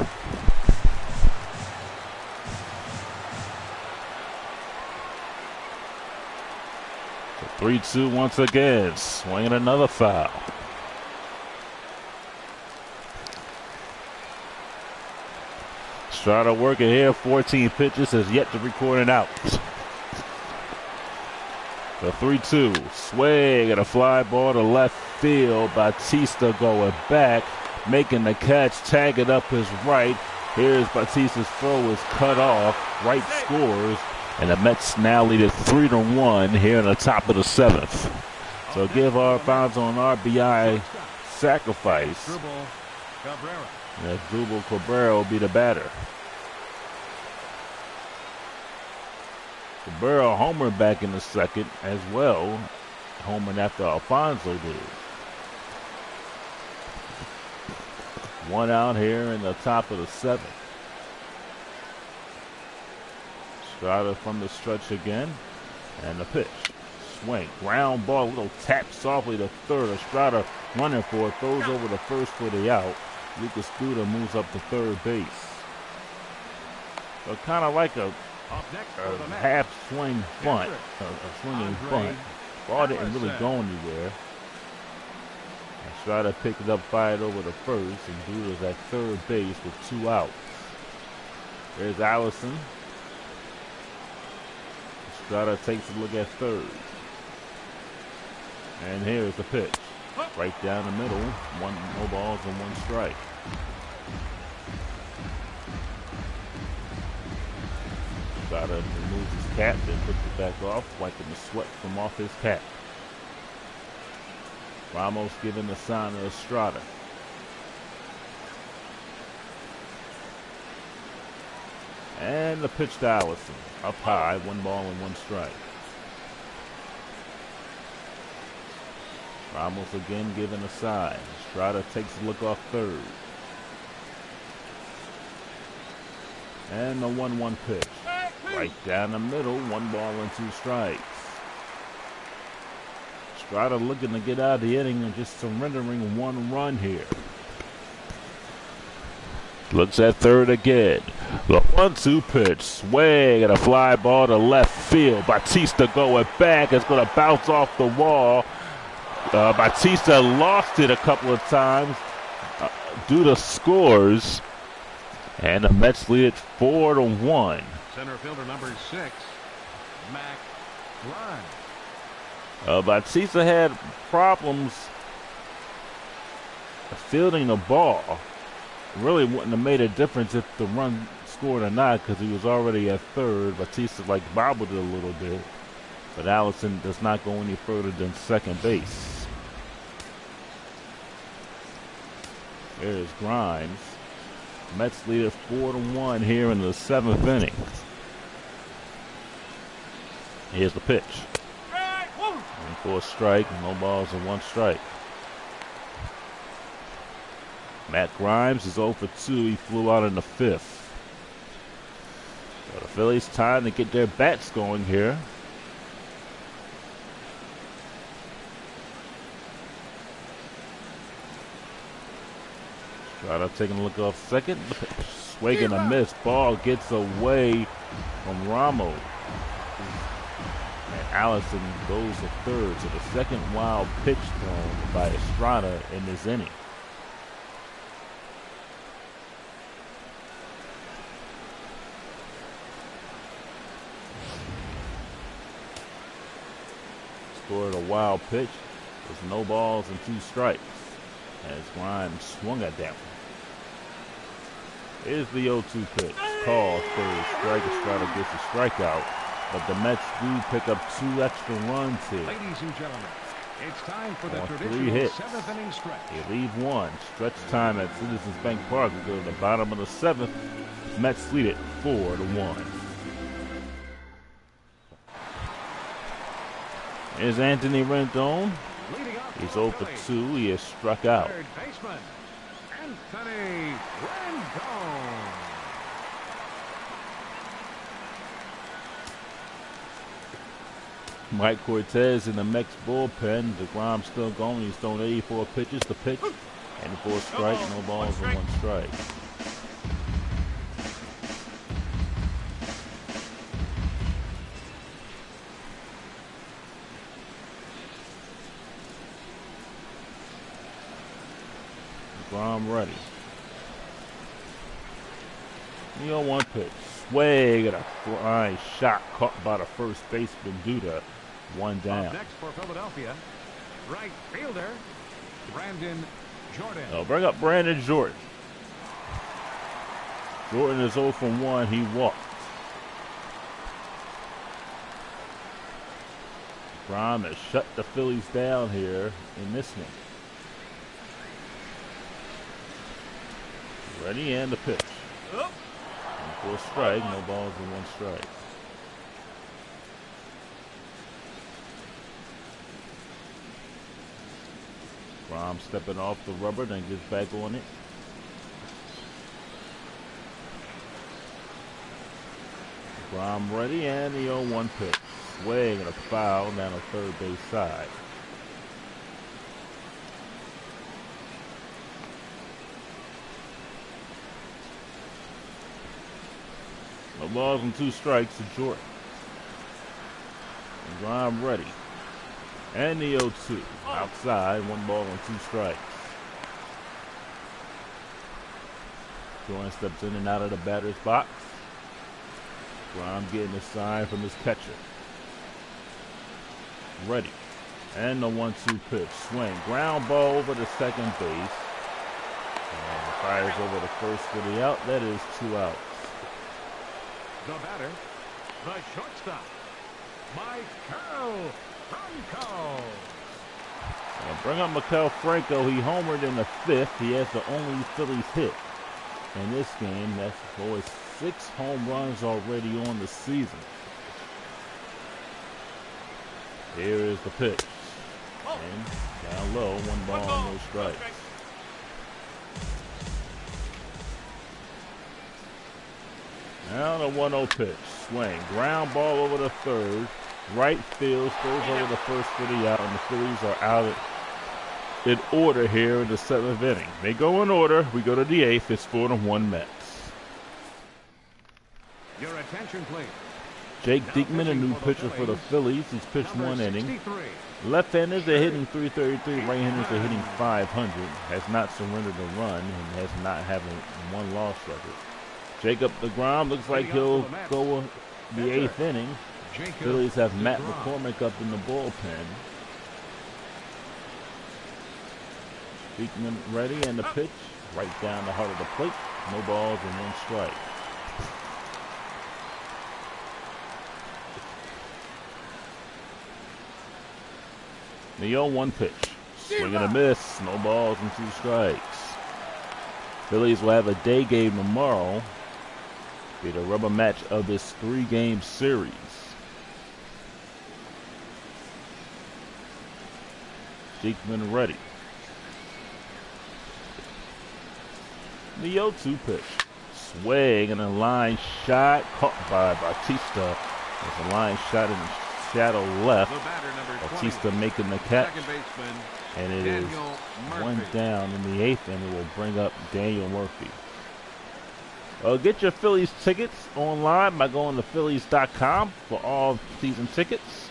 S1: So 3-2 once again. Swinging another foul. Strider working here. 14 pitches. Has yet to record an out. The 3-2, swing and a fly ball to left field. Bautista going back, making the catch, tagging up his right. Here's Bautista's throw is cut off. Right scores, and the Mets now lead it 3-1 here in the top of the 7th. So give Alfonso an RBI sacrifice. And Odubel Cabrera will be the batter. Cabrera homered back in the second as well, homering after Alfonso did. One out here in the top of the 7th. Strider from the stretch again, and the pitch. Swing, ground ball, little tap softly to third. Strider running for it, throws over the first for the out. Lucas Duda moves up to third base. So kind of like a half swing bunt, a swinging bunt. Ball didn't really go anywhere. And Strider picked it up, fired over the first, and Duda's at third base with 2 outs. There's Allison. Strider takes a look at third. And here's the pitch. Right down the middle, no balls and 1 strike. Strider removes his cap, then puts it back off, wiping the sweat from off his cap. Ramos giving the sign to Estrada. And the pitch to Allison. Up high, 1 ball and 1 strike. Ramos again giving a sign. Estrada takes a look off third. And the 1-1 pitch. Right down the middle, 1 ball and 2 strikes. Estrada looking to get out of the inning and just surrendering 1 run here. Looks at third again. The 1-2 pitch. Swing and a fly ball to left field. Bautista going back. It's going to bounce off the wall. Bautista lost it a couple of times. Duda scores. And the Mets lead it 4-1.
S2: Center fielder number 6, Mac Grimes.
S1: Bautista had problems fielding the ball. Really wouldn't have made a difference if the run scored or not, because he was already at third. Bautista bobbled it a little bit. But Allison does not go any further than second base. There's Grimes. Mets lead it 4-1 here in the 7th inning. Here's the pitch. And for a strike, no balls and 1 strike. Matt Grimes is 0 for 2. He flew out in the 5th. So the Phillies time to get their bats going here. Strider taking a look off second. Swing and a miss. Ball gets away from Ramos. And Allison goes to third. So the second wild pitch thrown by Estrada in this inning. Scored a wild pitch with no balls and 2 strikes as Grimes swung at that one. Here's the 0-2 pitch. Called for a strike. Estrada gets a strikeout, but the Mets do pick up 2 extra runs here.
S2: Ladies and gentlemen, it's time for the
S1: On 3
S2: traditional
S1: hits.
S2: 7th inning stretch.
S1: They leave 1. Stretch time at Citizens Bank Park. We go to the bottom of the 7th. Mets lead it 4-1. Here's Anthony Rendon. He's 0 for 2. He is struck out.
S2: Third baseman, Anthony Rendon.
S1: Mike Cortez in the Mets bullpen. DeGrom still going. He's thrown 84 pitches. The pitch and for a strike. No balls and 1 strike. DeGrom ready. The 0-1 pitch. Swing and a flying shot caught by the first baseman Duda. 1 down.
S2: Up next for Philadelphia, right fielder Brandon Jordan.
S1: I'll bring up Brandon Jordan. Jordan is 0 for 1. He walked. Grom has shut the Phillies down here in this one. Ready and the pitch. And for a strike, no balls and 1 strike. Grom stepping off the rubber, then gets back on it. Grom ready and the 0-1 pitch. Swing and a foul down the third base side. No balls and 2 strikes to Jordan. And Grom ready. And the 0-2. Outside, 1 ball and 2 strikes. Jordan steps in and out of the batter's box. Grom getting a sign from his catcher. Ready. And the 1-2 pitch. Swing. Ground ball over to second base. And fires over the first for the out. That is 2 outs.
S2: The batter, the shortstop, Maikel Franco.
S1: Bring up Maikel Franco. He homered in the 5th. He has the only Phillies hit in this game. That's always 6 home runs already on the season. Here is the pitch. And down low, 1 ball, no strikes. Now the 1-0 pitch. Swing. Ground ball over the third. Right field. Throws over the first for the out. And the Phillies are out in order here in the 7th inning. They go in order. We go to the 8th. It's 4-1 Mets.
S2: Your attention, please.
S1: Jake Diekman, a new pitcher for the Phillies. He's pitched 1 inning. Left-handers are hitting .333. Right-handers are hitting .500. Has not surrendered a run and has not having 1 loss record. Jacob DeGrom looks like he'll go the 8th inning. Phillies have Matt McCormick up in the bullpen. Diekman ready and the pitch. Right down the heart of the plate. No balls and 1 strike. The 0-1 pitch. Swing and a miss. No balls and 2 strikes. Phillies will have a day game tomorrow. Be the rubber match of this 3-game series. Diekman ready. The 0-2 pitch. Swing and a line shot caught by Bautista. There's a line shot in the shadow left. Bautista making the catch. And it is 1 down in the 8th, and it will bring up Daniel Murphy. Get your Phillies tickets online by going to Phillies.com for all season tickets.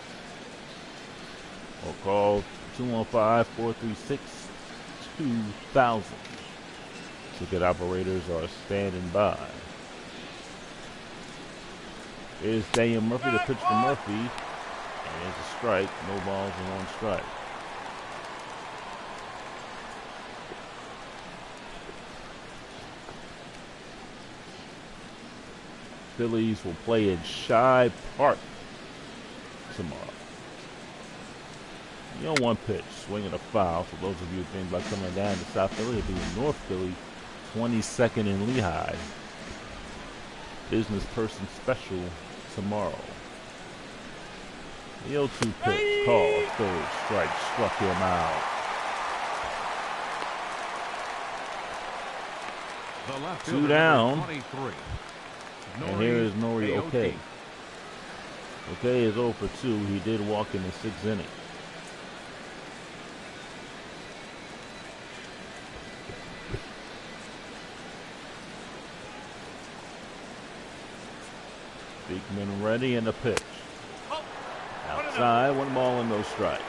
S1: Or call 215-436-2000. Ticket operators are standing by. Here's Daniel Murphy, the pitch for Murphy. And it's a strike. No balls and 1 strike. Phillies will play in Shibe Park tomorrow. 0-1 pitch, swinging a foul. For those of you who think about coming down to South Philly, it'll be in North Philly, 22nd in Lehigh. Business person special tomorrow. The 0-2 pitch, call, 3rd strike, struck him out.
S2: The left
S1: Two
S2: fielder,
S1: down.
S2: number 23.
S1: And here is Nori
S2: Aoki.
S1: Okay. Okay is 0 for 2. He did walk in the 6th inning. Beekman ready and the pitch. Outside, 1 ball and no strikes.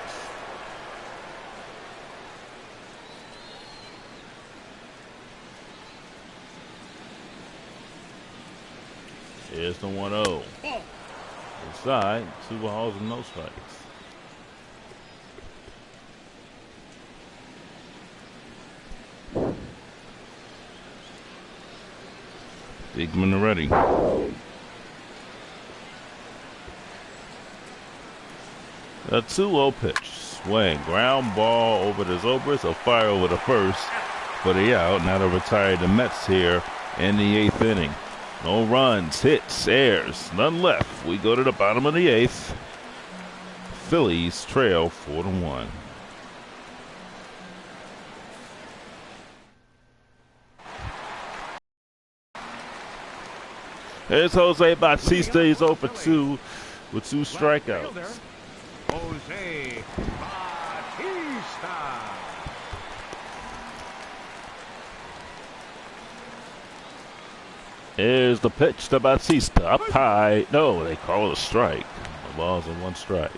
S1: Here's the 1-0. Inside, 2 balls and no strikes. Beekman ready. A 2-0 pitch. Swing. Ground ball over the Zobrist. A fire over the first for the out. Now to retire the Mets here in the 8th inning. No runs, hits, errors, none left. We go to the bottom of the 8th. Phillies trail 4-1. Here's Jose Bautista. He's 0 for 2 with 2 strikeouts.
S2: Jose Bautista.
S1: Here's the pitch to Bautista. Up high. No, they call it a strike. The ball's in 1 strike.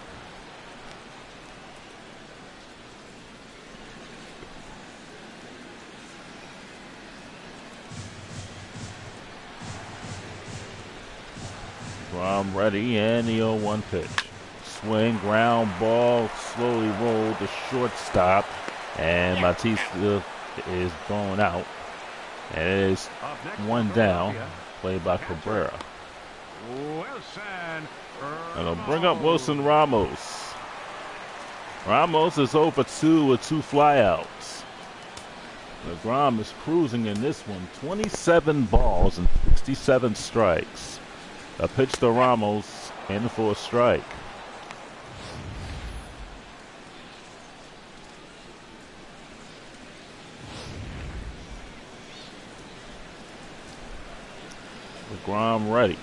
S1: Rom ready and the 0-1 pitch. Swing, ground ball, slowly rolled to shortstop, and Bautista is thrown out. And it is 1 down, played by Cabrera.
S2: Wilson.
S1: And they'll bring up Wilson Ramos. Ramos is 0 for 2 with 2 flyouts. DeGrom is cruising in this one. 27 balls and 67 strikes. A pitch to Ramos in for a strike. DeGrom ready.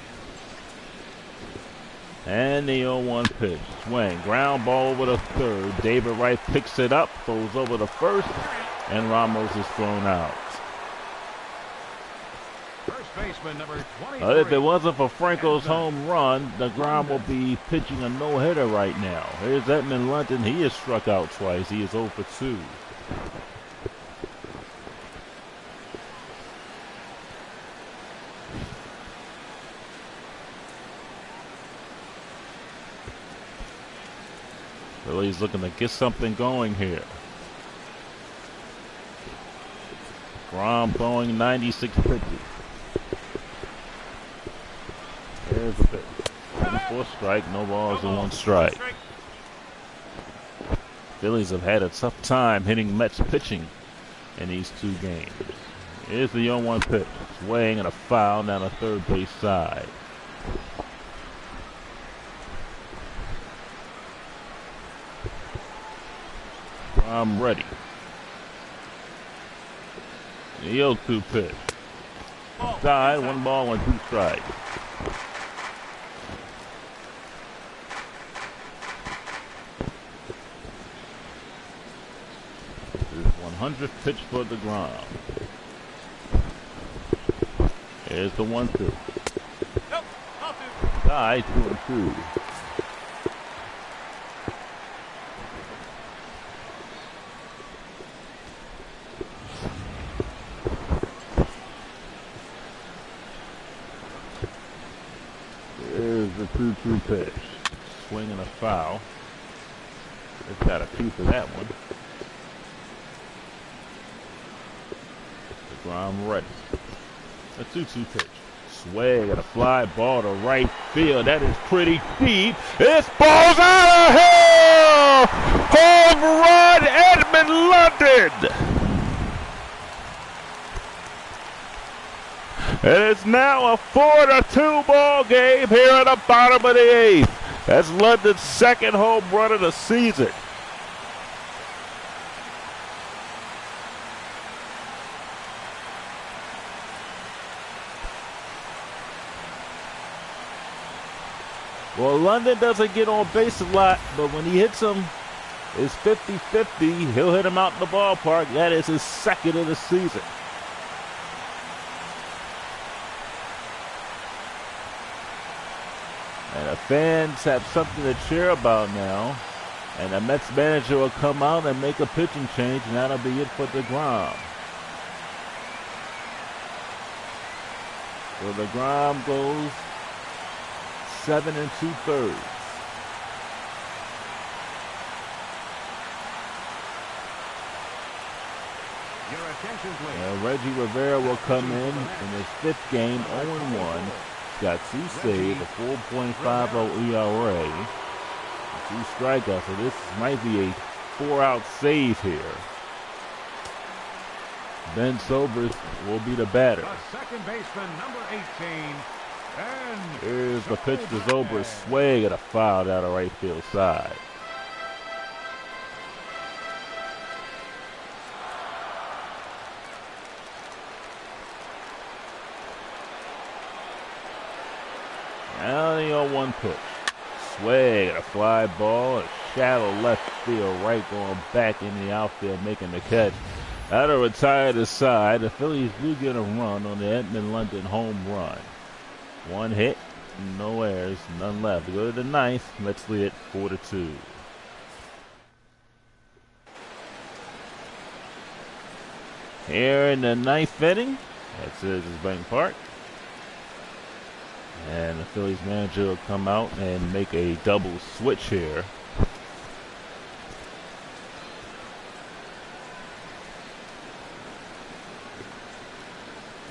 S1: And the 0-1 pitch. Swing. Ground ball over the third. David Wright picks it up, throws over the first, and Ramos is thrown out.
S2: First baseman number 23.
S1: If it wasn't for Franco's home run, DeGrom will be pitching a no-hitter right now. Here's Edmund London. He is struck out twice. He is 0 for 2. Phillies looking to get something going here. Grom throwing 96 pitches. There's a pitch. 4 strike, no balls and 1 strike. Phillies have had a tough time hitting Mets pitching in these 2 games. Here's the 0-1 pitch. Swing and a foul down the third base side. I'm ready. The 0-2 pitch. Side, 1 ball and 2 strikes. This is 100th pitch for DeGrom. Here's the 1-2. Side, 2-2. Here's the 2-2 pitch. Swing and a foul. It's got a piece of that one. DeGrom ready. A 2-2 pitch. Swing and a fly ball to right field. That is pretty deep. This ball's out of here! Home run, Edmund London! And it's now a 4-2 ball game here at the bottom of the 8th. That's London's 2nd home run of the season. Well, London doesn't get on base a lot, but when he hits him, it's 50-50. He'll hit him out in the ballpark. That is his second of the season. And the fans have something to cheer about now. And the Mets manager will come out and make a pitching change, and that'll be it for DeGrom. So DeGrom goes 7 2/3.
S2: Your attention, please.
S1: And Reggie Rivera will come in his 5th game, 0-1. He's got 2 saves, a 4.50 ERA, 2 strikeouts. So this might be a 4-out save here. Ben Sobers will be the batter.
S2: The second baseman, number 18. And
S1: Here's the pitch to Sobers. Swing at a foul down the right field side. Now the 0-1 pitch. Swing at a fly ball. A shallow left field right, going back in the outfield, making the catch. That'll retire the side. The Phillies do get a run on the Edmund-London home run. 1 hit, no errors, none left. We go to the 9th. Let's lead it 4-2. Here in the 9th inning at Citizens Bank Park. And the Phillies manager will come out and make a double switch here.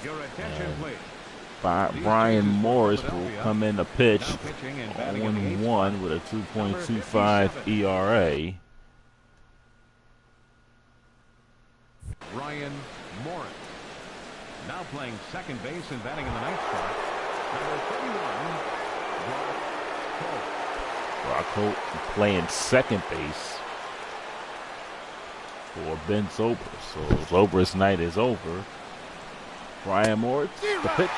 S2: your attention, please.
S1: Brian Morris will come in to pitch, 0-1 with a 2.25 ERA.
S2: Ryan Morris. Now playing second base and batting in the 9th spot. Number 31, Brock Holt.
S1: Brock Holt playing second base for Ben Zobrist. So Zobrist's night is over. Brian Morris, the pitch,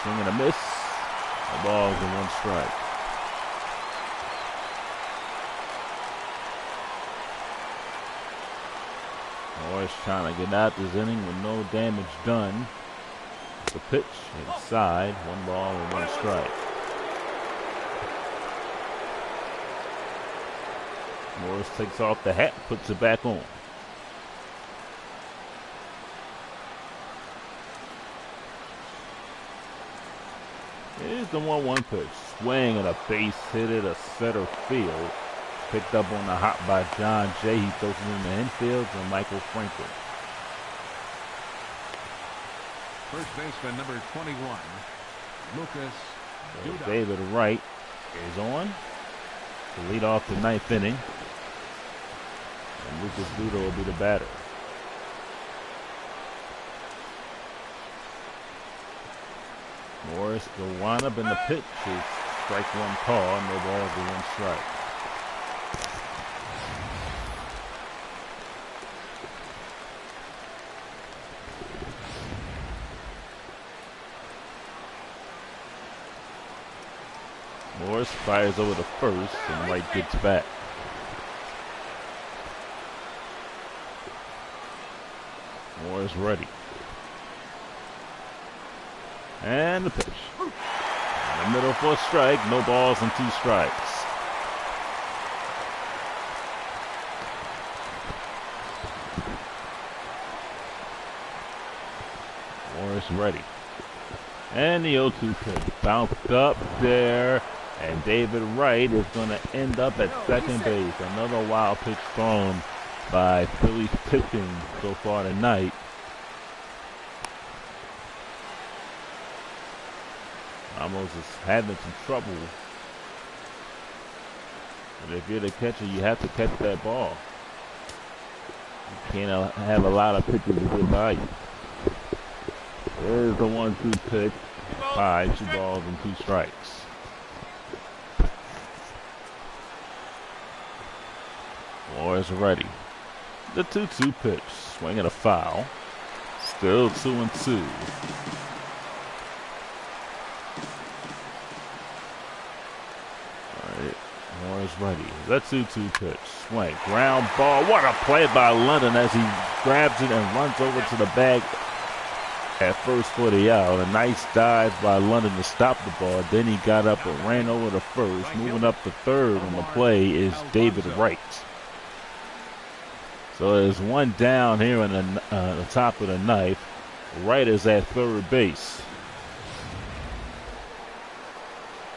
S1: swing and a miss. The ball's in 1 strike. Morris trying to get out this inning with no damage done. The pitch inside, 1 ball and 1 strike. Morris takes off the hat, puts it back on. Here's the 1-1 pitch. Swing and a base hit it, a center field. Picked up on the hop by John Jay. He throws it in the infield to Michael Franklin.
S2: First baseman, number 21, Lucas Duda.
S1: David Wright is on to lead off the 9th inning. And Lucas Duda will be the batter. Morris will wind up in the pitch. Is strike 1 call, no balls to 1 strike. Morris fires over the first, and Wright gets back. Morris ready. And the pitch. In the middle for a strike, no balls and 2 strikes. Morris ready. And the 0-2 pitch. Bounced up there. And David Wright is going to end up at second base. Another wild pitch thrown by Phillies pitching so far tonight. Almost is having some trouble. But if you're the catcher, you have to catch that ball. You can't have a lot of pitches to get by you. There's the 1-2 pitch. 2 balls and 2 strikes. Morris ready. The 2-2 pitch. Swing and a foul. Still 2-2. ready. The 2-2 pitch. Swing. Ground ball. What a play by London as he grabs it and runs over to the bag at first for the out. A nice dive by London to stop the ball. Then he got up and ran over to first. Moving up to third on the play is David Wright. So there's one down here in the top of the ninth. Wright is at third base.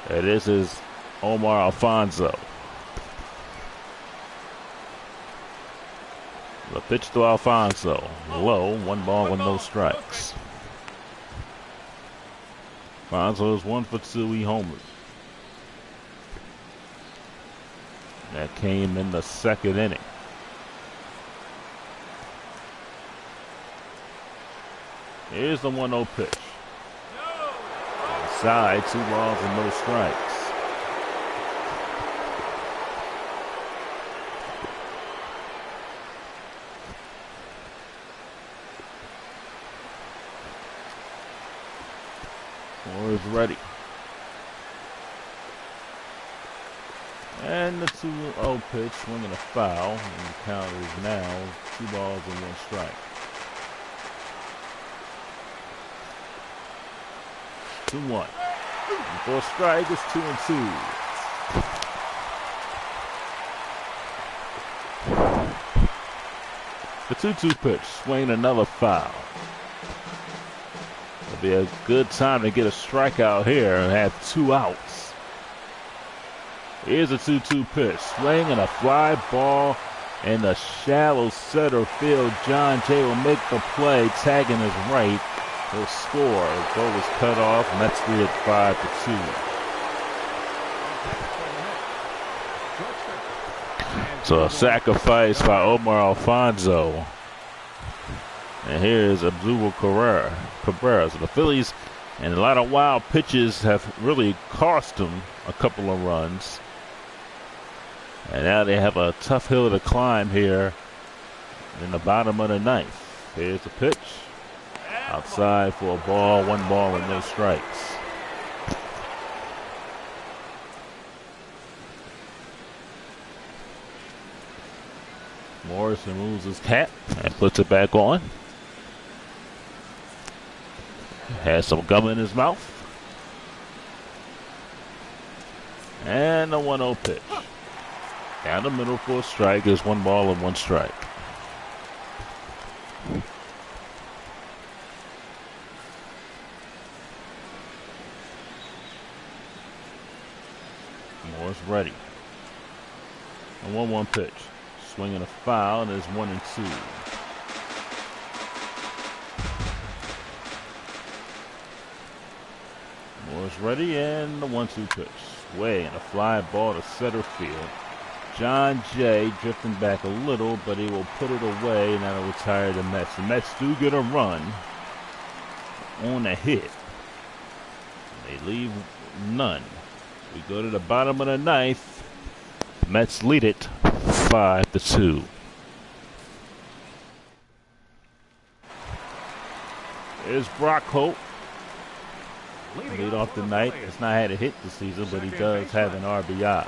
S1: And this is Omar Alfonso. The pitch to Alfonso. Low, 1 ball with no strikes. Alfonso is 1 for 2. He homered. That came in the second inning. Here's the 1-0 pitch. Inside, 2 balls and no strikes. Moore is ready. And the 2-0 pitch, swinging a foul. And the count is now 2 balls and 1 strike. 2-1. Before strike is 2-2. The 2-2 pitch, swing another foul. It'll be a good time to get a strikeout here and have 2 outs. Here's a 2-2 pitch, swing and a fly ball in the shallow center field. John Jay will make the play, tagging his right. He'll score. The goal was cut off, and that's lead at 5-2. So a sacrifice by Omar Alfonso. And here's Abdul Cabrera. So the Phillies and a lot of wild pitches have really cost them a couple of runs. And now they have a tough hill to climb here in the bottom of the ninth. Here's the pitch. Outside for a ball, 1 ball and no strikes. Morris removes his cap and puts it back on. Has some gum in his mouth. And a 1-0 pitch. Down the middle for a strike is 1 ball and 1 strike. Moore's ready. A 1-1 pitch. Swinging a foul, and it's 1-2. Moore's ready, and the 1-2 pitch. Way and a fly ball to center field. John Jay drifting back a little, but he will put it away, and that'll retire the Mets. The Mets do get a run on a hit. They leave none. We go to the bottom of the ninth. Mets lead it 5-2. There's Brock Holt. Lead off the night. Has not had a hit this season, but he does have an RBI.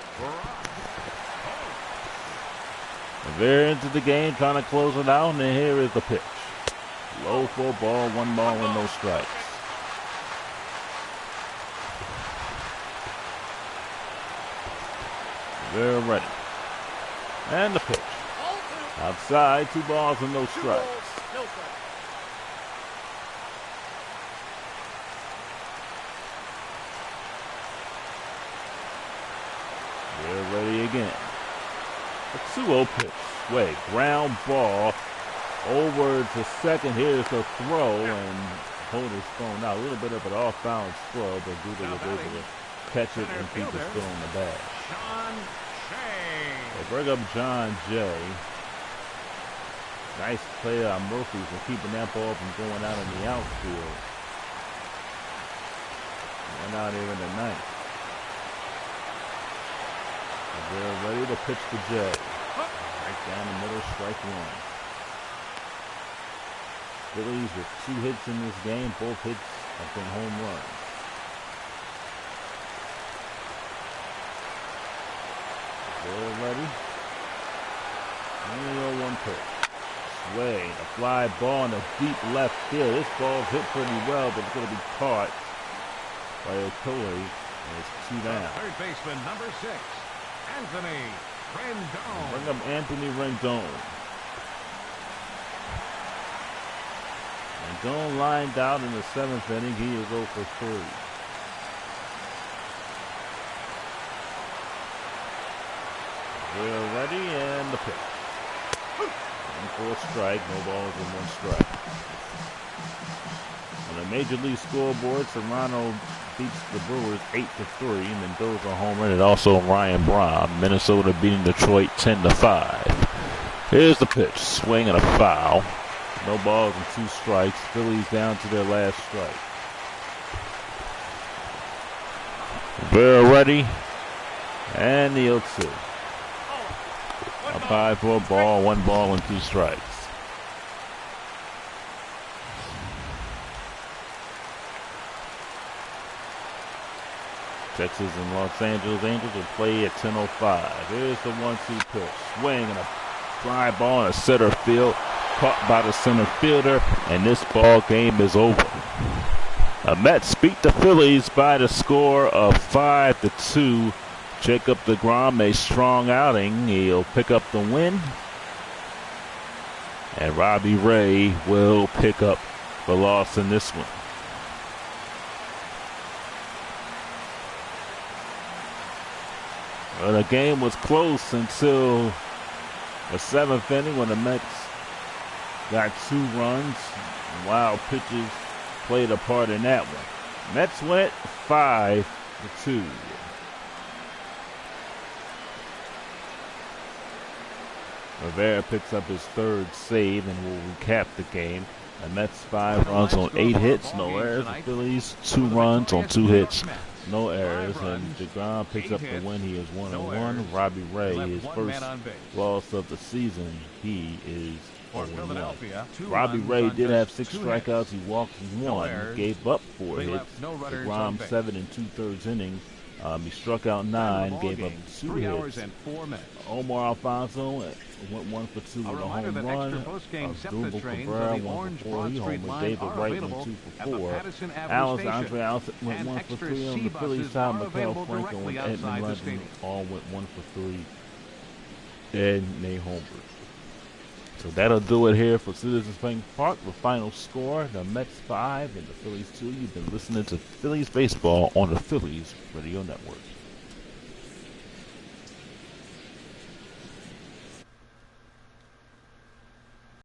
S1: And they're into the game, trying to close it out, and then here is the pitch. Low for a ball, 1 ball and no strikes. They're ready. And the pitch. Outside, 2 balls and no strikes. They're ready again. A 2-0 pitch. Way, ground ball over to second. Here's the throw, and Holder's thrown out. A little bit of an off-balance throw, but Duda was able to catch it and keep it still in the bag. They bring up John Jay. Nice play on Murphy for keeping that ball from going out in the outfield. Went out here in the ninth. And they're ready to pitch to Jay. Right down the middle, strike 1. Phillies with 2 hits in this game. Both hits have been home runs. They're ready. Only 0-1 pitch. Swing, a fly ball in the deep left field. This ball's hit pretty well, but it's going to be caught by Okoye. And it's 2 down.
S2: Third baseman, number 6, Anthony Rendon.
S1: Bring up Anthony Rendon. Rendon lined out in the 7th inning. He is 0 for 3. We're ready, and the pitch. 1 for a strike, no balls and 1 strike. On the Major League scoreboard, Toronto beats the Brewers 8-3. Mendoza home run, and also Ryan Braun. Minnesota beating Detroit 10-5. Here's the pitch, swing and a foul. No balls and 2 strikes. Phillies down to their last strike. They're ready, and the 0-2. Up high for a ball, 1 ball and 2 strikes. Texas and Los Angeles Angels will play at 10:05. Here's the 1-2 pitch. Swing and a fly ball in the center field. Caught by the center fielder, and this ball game is over. The Mets beat the Phillies by the score of 5-2. Jacob deGrom, a strong outing. He'll pick up the win. And Robbie Ray will pick up the loss in this one. Well, the game was close until the 7th inning when the Mets got 2 runs. Wild pitches played a part in that one. Mets went 5-2. Rivera picks up his 3rd save and will recap the game. The Mets 5 runs on 8 hits, no errors. The Phillies 2 runs on 2 hits, no errors. And deGrom picks up the win. He is 1-1. Robbie Ray, his first loss of the season, he is 0-1. Robbie Ray did have 6 strikeouts. He walked 1, gave up 4 hits. deGrom 7 2/3 innings. He struck out 9, gave up 2 hits. Omar Alfonso went 1 for 2 with a home run. Abdul Cabrera 1 for 4. He homered. David Wright went 2 for 4. Andre Allison went 1 for 3 on the Phillies side. Mikael Franco and Edmund London all went 1 for 3. And they homered. So that'll do it here for Citizens Bank Park. The final score, the Mets 5 and the Phillies 2. You've been listening to Phillies Baseball on the Phillies Radio Network.